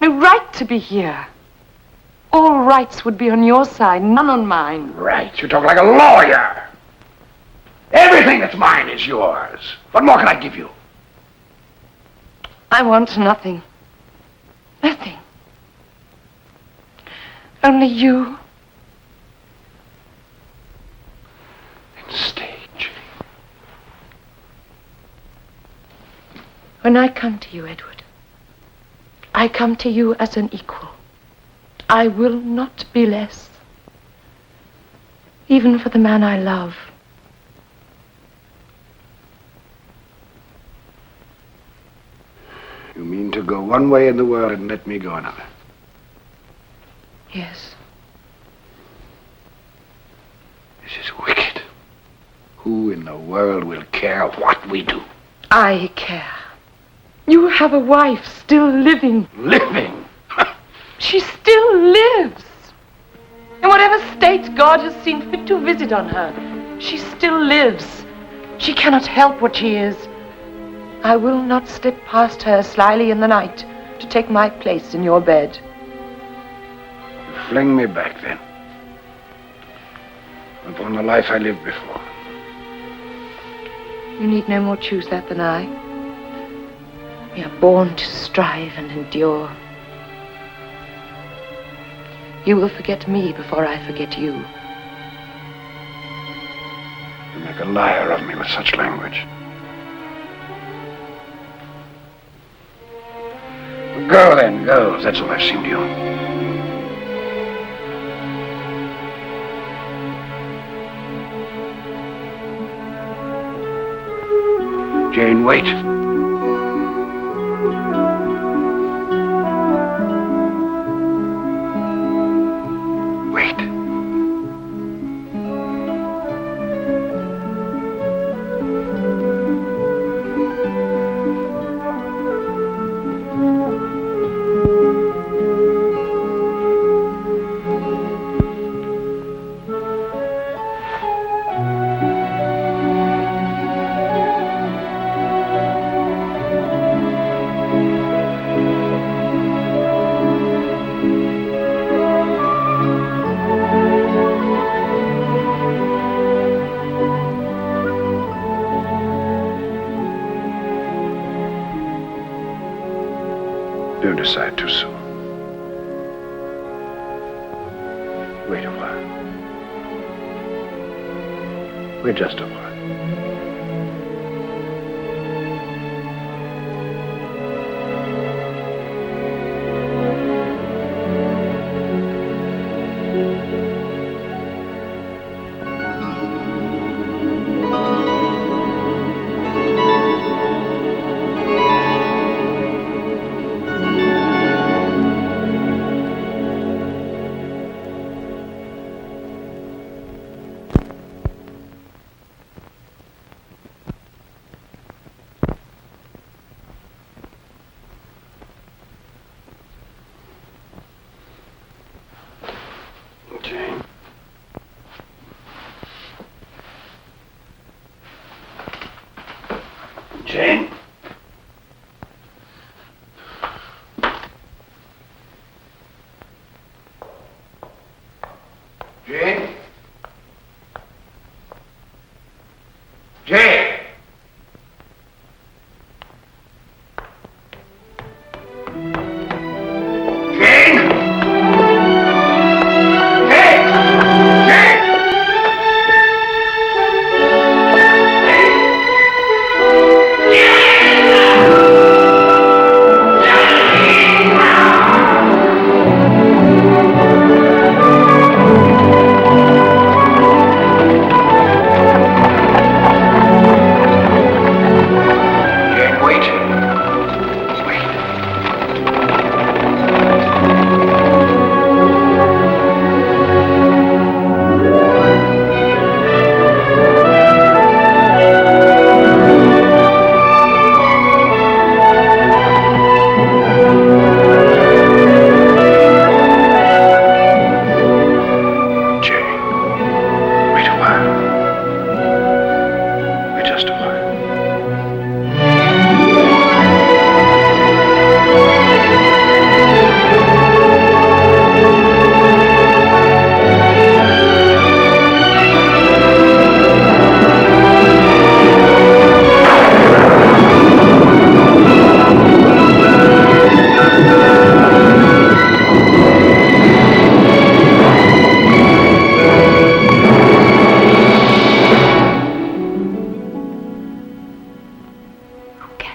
no right to be here. All rights would be on your side, none on mine. Right, you talk like a lawyer. Everything that's mine is yours. What more can I give you? I want nothing. Nothing. Only you. Stay. When I come to you, Edward, I come to you as an equal. I will not be less, even for the man I love. You mean to go one way in the world and let me go another? Yes. This is wicked. Who in the world will care what we do? I care. You have a wife still living. Living? She still lives. In whatever state God has seen fit to visit on her, she still lives. She cannot help what she is. I will not slip past her slyly in the night to take my place in your bed. You fling me back then, upon the life I lived before. You need no more choose that than I. We are born to strive and endure. You will forget me before I forget you. You make a liar of me with such language. Go then, go. That's all I've seen to you. Jane, wait. Wait. Don't decide too soon. Wait a while. Wait just a while. Jane. Jane. Jane. Jane. Yeah!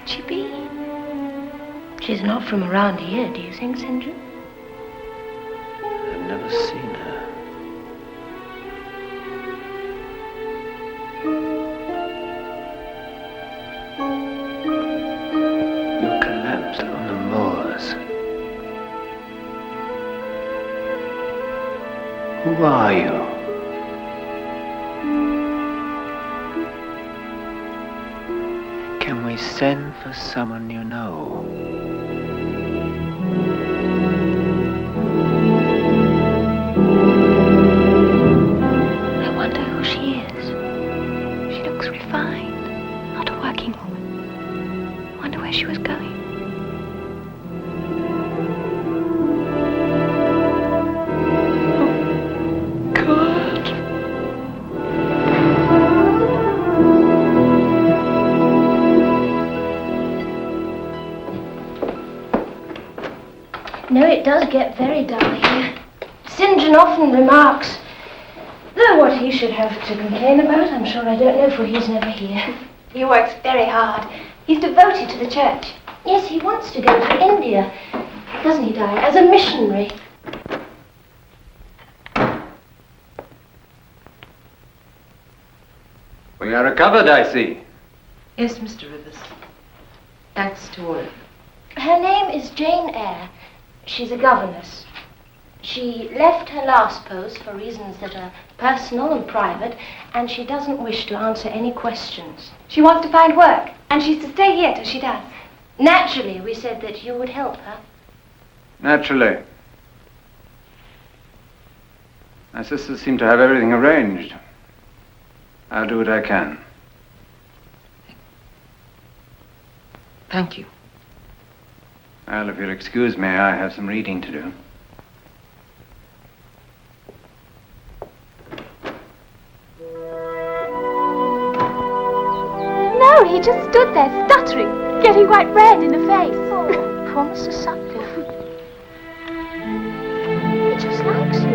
can she be? She's not from around here, do you think, St. John? I've never seen her. You collapsed on the moors. Who are you? Can we send for someone you know? I wonder who she is. She looks refined, not a working woman. Wonder where she was going. No, it does get very dull here. St. John often remarks, though what he should have to complain about, I'm sure I don't know, for he's never here. He works very hard. He's devoted to the church. Yes, he wants to go to India, doesn't he, Di, as a missionary. We are recovered, I see. Yes, Mr. Rivers. Thanks to all of you. Her name is Jane Eyre. She's a governess. She left her last post for reasons that are personal and private, and she doesn't wish to answer any questions. She wants to find work, and she's to stay here till she does. Naturally, we said that you would help her. Naturally. My sisters seem to have everything arranged. I'll do what I can. Thank you. Well, if you'll excuse me, I have some reading to do. No, he just stood there stuttering, getting quite red in the face. Oh, poor Mr. Sutcliffe. He just likes you.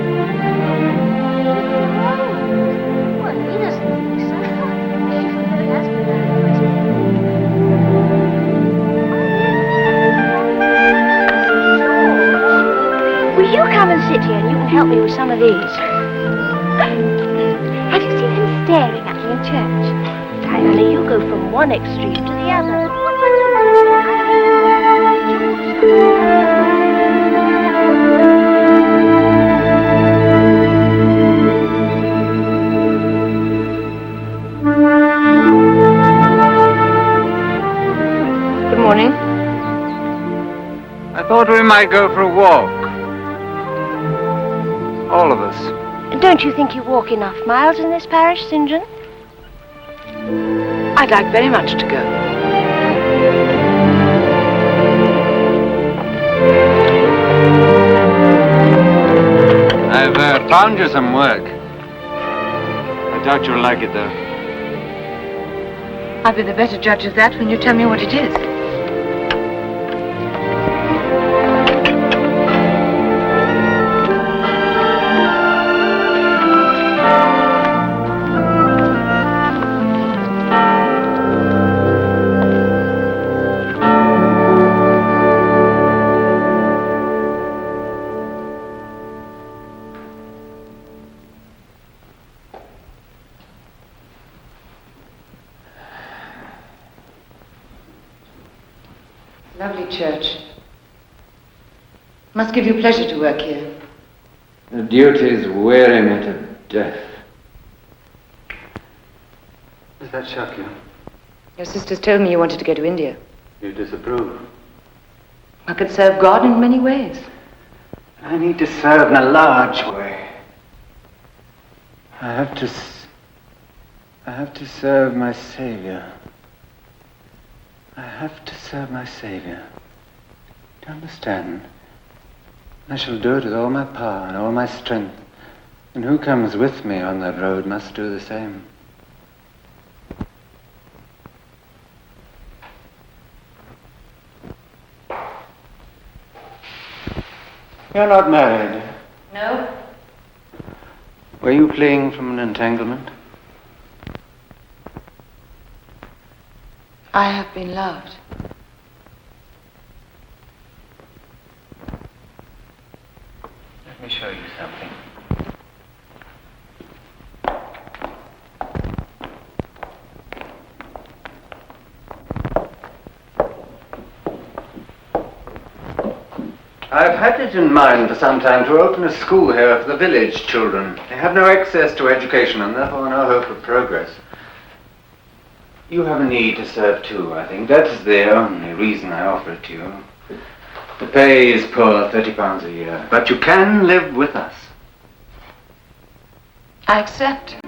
Well, he doesn't think so. He has been very nice. Will you come and sit here and you can help me with some of these? Have you seen him staring at me in church? Diana, you go from one extreme to the other. Good morning. I thought we might go for a walk. All of us. Don't you think you walk enough miles in this parish, St. John? I'd like very much to go. I've found you some work. I doubt you'll like it, though. I'll be the better judge of that when you tell me what it is. Lovely church. Must give you pleasure to work here. The duties weary me to death. Does that shock you? Your sisters told me you wanted to go to India. You disapprove? I could serve God in many ways. I need to serve in a large way. I have to serve my Savior. I have to serve my Savior. Do you understand? I shall do it with all my power and all my strength. And who comes with me on that road must do the same. You're not married. No? Were you fleeing from an entanglement? I have been loved. I've had it in mind for some time to open a school here for the village children. They have no access to education and therefore no hope of progress. You have a need to serve too, I think. That's the only reason I offer it to you. The pay is poor, £30 a year, but you can live with us. I accept. The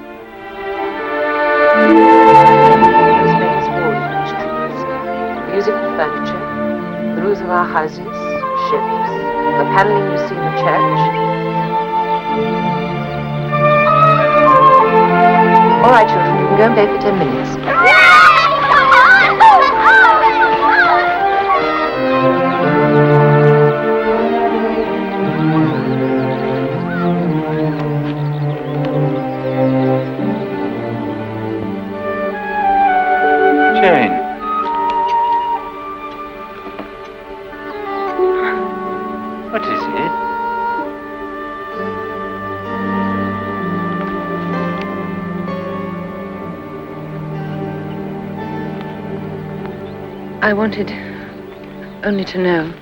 music of furniture, the roofs of our houses, ships, the paneling you see in the church. All right, children, you can go and play for 10 minutes. Jane. What is it? I wanted only to know.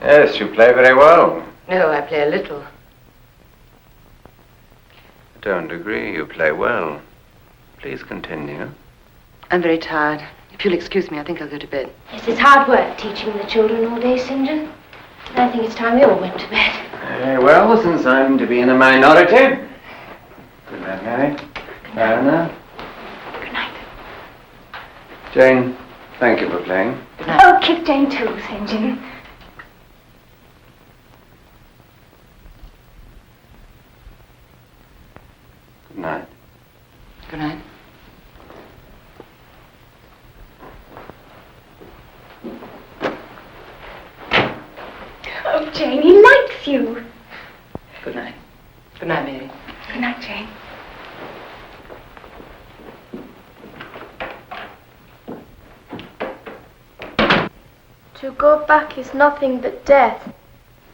Yes, you play very well. No, I play a little. I don't agree. You play well. Please continue. I'm very tired. If you'll excuse me, I think I'll go to bed. Yes, it's hard work teaching the children all day, St. John. I think it's time we all went to bed. Very well, since I'm to be in a minority. Good night, Mary. Diana. Good night. Jane, thank you for playing. Oh, kick Jane too, St. John. Good night. Good night. Oh, Jane, he likes you. Good night. Good night, Mary. Good night, Jane. To go back is nothing but death.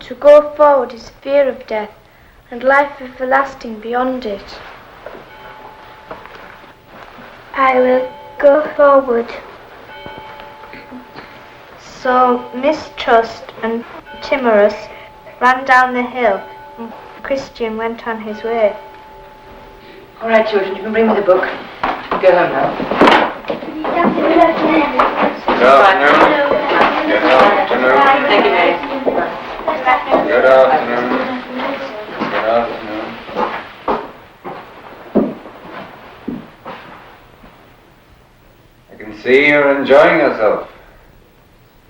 To go forward is fear of death, and life everlasting beyond it. I will go forward. So Mistrust and Timorous ran down the hill, and Christian went on his way. All right, children, you can bring me the book. Go home now. Good afternoon. Good afternoon. Thank you, Mary. Good afternoon. Good afternoon. I can see you're enjoying yourself.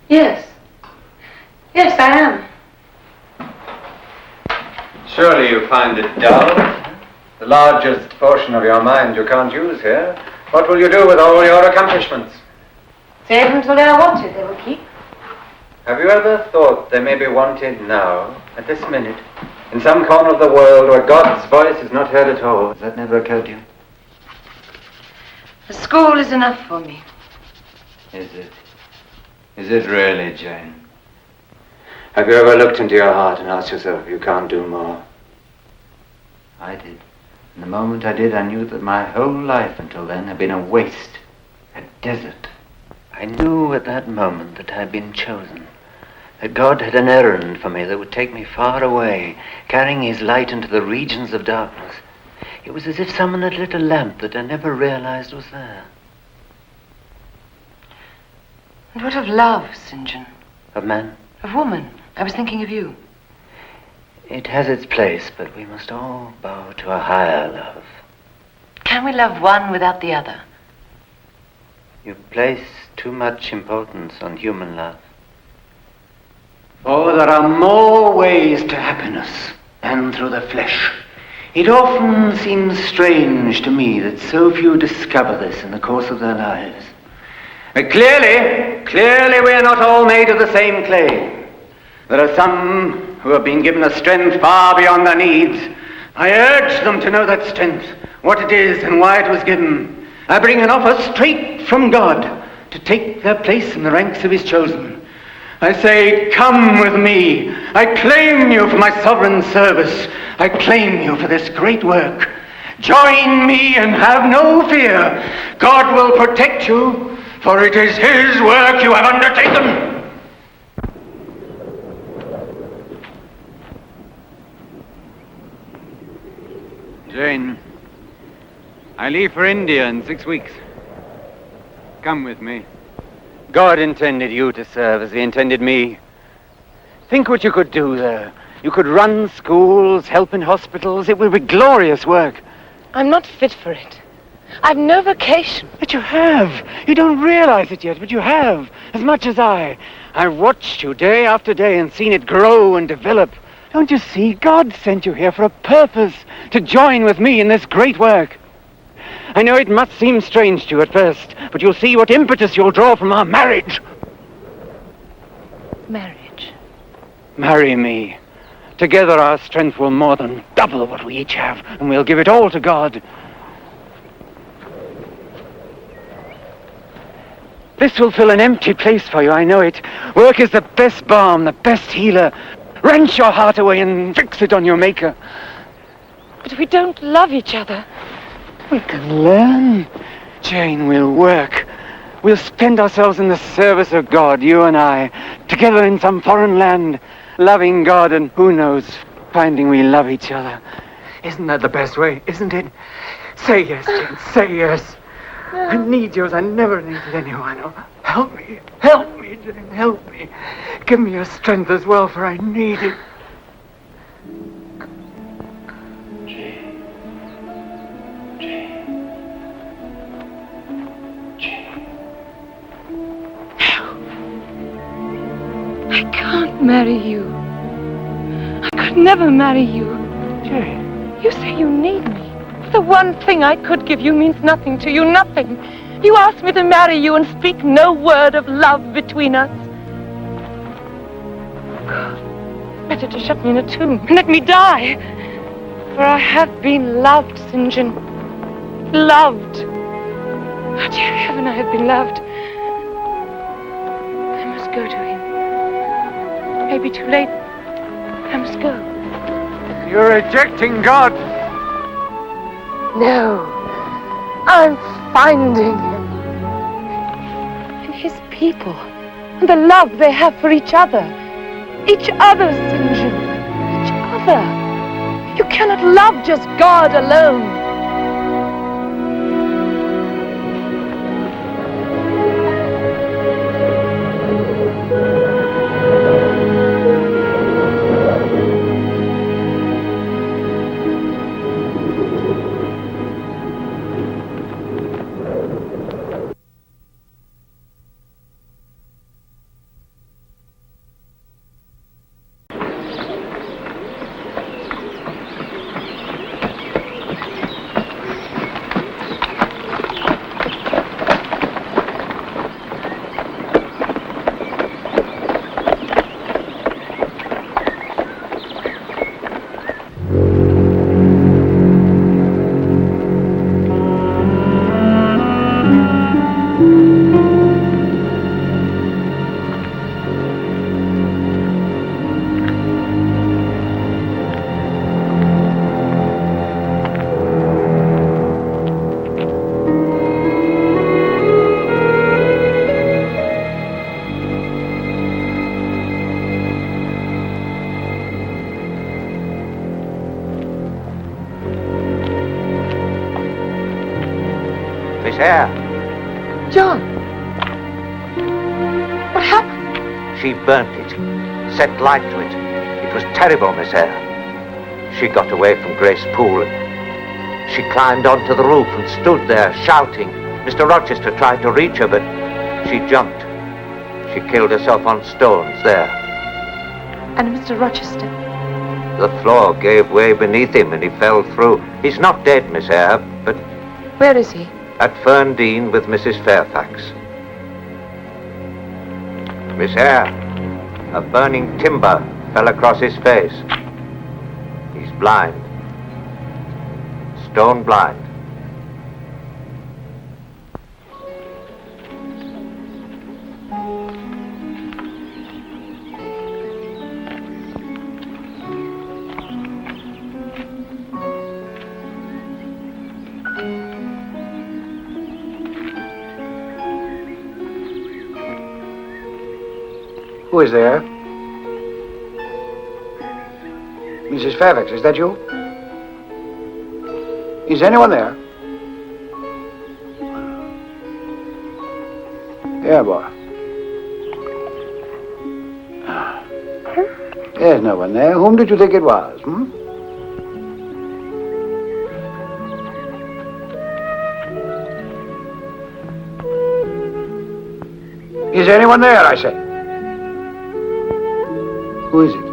Yes. Yes, I am. Surely you find it dull? The largest portion of your mind you can't use here. What will you do with all your accomplishments? Save them till they are wanted, they will keep. Have you ever thought they may be wanted now, at this minute, in some corner of the world where God's voice is not heard at all? Has that never occurred to you? The school is enough for me. Is it? Is it really, Jane? Have you ever looked into your heart and asked yourself if you can't do more? I did. And the moment I did, I knew that my whole life until then had been a waste, a desert. I knew at that moment that I had been chosen, that God had an errand for me that would take me far away, carrying his light into the regions of darkness. It was as if someone had lit a lamp that I never realized was there. And what of love, St. John? Of man? Of woman? I was thinking of you. It has its place, but we must all bow to a higher love. Can we love one without the other? You place too much importance on human love. Oh, there are more ways to happiness than through the flesh. It often seems strange to me that so few discover this in the course of their lives. Clearly we are not all made of the same clay. There are some who have been given a strength far beyond their needs. I urge them to know that strength, what it is and why it was given. I bring an offer straight from God to take their place in the ranks of his chosen. I say, come with me. I claim you for my sovereign service. I claim you for this great work. Join me and have no fear. God will protect you, for it is his work you have undertaken. Jane, I leave for India in 6 weeks. Come with me. God intended you to serve as he intended me. Think what you could do there. You could run schools, help in hospitals. It will be glorious work. I'm not fit for it. I've no vocation. But you have. You don't realize it yet, but you have. As much as I. I've watched you day after day and seen it grow and develop. Don't you see? God sent you here for a purpose, to join with me in this great work. I know it must seem strange to you at first, but you'll see what impetus you'll draw from our marriage. Marriage? Marry me. Together our strength will more than double what we each have, and we'll give it all to God. This will fill an empty place for you, I know it. Work is the best balm, the best healer. Wrench your heart away and fix it on your Maker. But we don't love each other. We can learn. Jane, we'll work. We'll spend ourselves in the service of God, you and I, together in some foreign land, loving God and, who knows, finding we love each other. Isn't that the best way, isn't it? Say yes, Jane, say yes. I need you as I never needed anyone. Oh, help me, Jane, help me. Give me your strength as well, for I need it. I can't marry you. I could never marry you. Jane. You say you need me. The one thing I could give you means nothing to you, nothing. You asked me to marry you and speak no word of love between us. God, better to shut me in a tomb and let me die. For I have been loved, St. John. Loved. Oh, dear heaven, I have been loved. I must go to him. It may be too late. I must go. You're rejecting God. No. I'm finding him. And his people. And the love they have for each other. Each other, St. John. Each other. You cannot love just God alone. Miss Eyre. John. What happened? She burnt it. Set light to it. It was terrible, Miss Eyre. She got away from Grace Poole. She climbed onto the roof and stood there shouting. Mr. Rochester tried to reach her, but she jumped. She killed herself on stones there. And Mr. Rochester? The floor gave way beneath him and he fell through. He's not dead, Miss Eyre, but... Where is he? At Ferndean with Mrs. Fairfax. Miss Eyre, a burning timber fell across his face. He's blind. Stone blind. Who is there? Mrs. Fairfax, is that you? Is anyone there? Yeah, boy. There's no one there. Whom did you think it was, hmm? Is anyone there, I say? Who is it?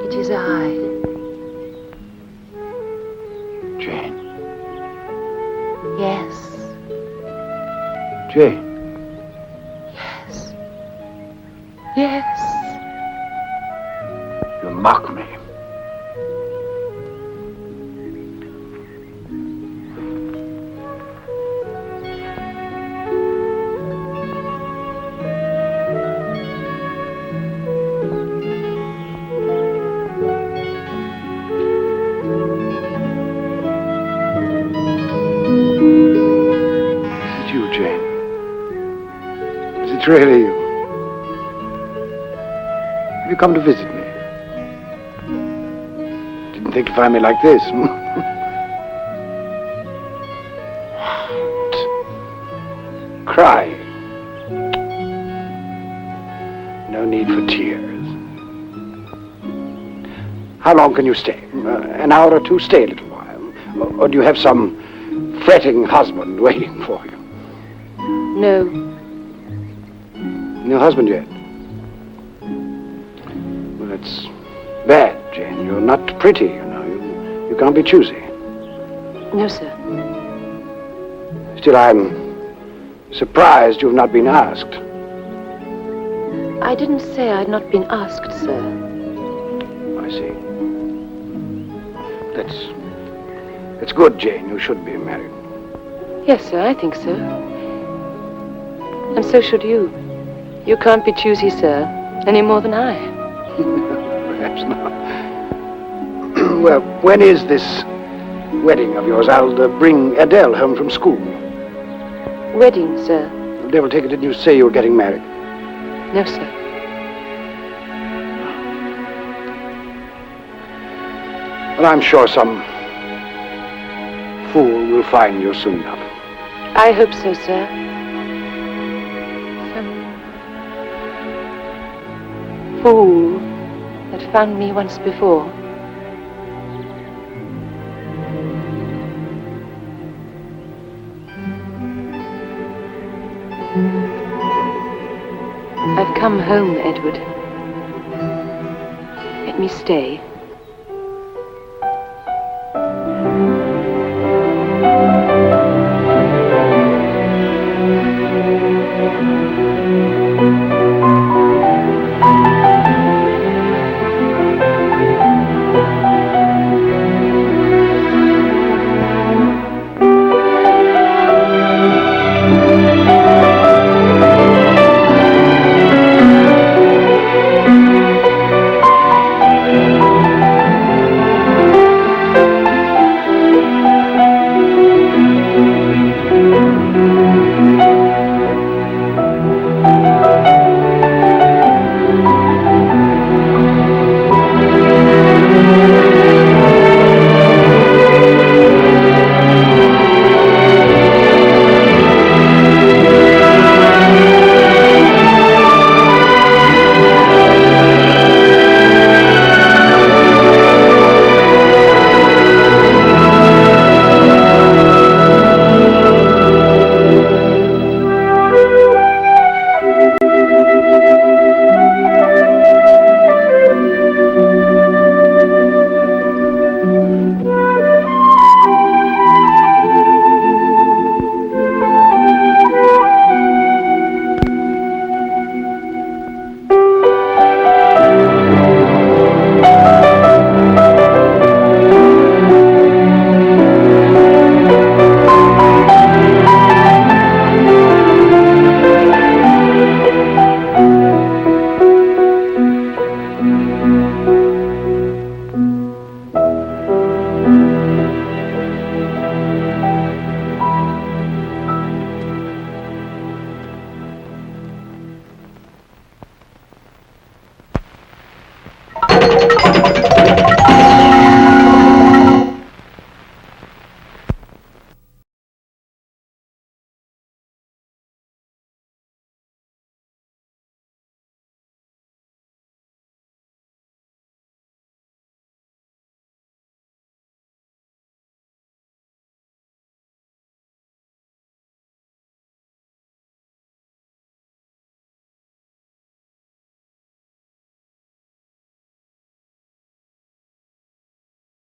It is I. Jane. Yes. Jane. Yes. Yes. You mock me. Really you? Have you come to visit me? Didn't think to find me like this. Crying. No need for tears. How long can you stay? An hour or two? Stay a little while. Or do you have some fretting husband waiting for you? No. No husband yet? Well, that's bad, Jane. You're not pretty, you know. You can't be choosy. No, sir. Still, I'm surprised you've not been asked. I didn't say I'd not been asked, sir. I see. That's good, Jane. You should be married. Yes, sir, I think so. And so should you. You can't be choosy, sir, any more than I. Perhaps not. Well, when is this wedding of yours? I'll bring Adele home from school. Wedding, sir? The devil take it, didn't you say you were getting married? No, sir. Well, I'm sure some fool will find you soon enough. I hope so, sir. Fool that found me once before. I've come home, Edward. Let me stay.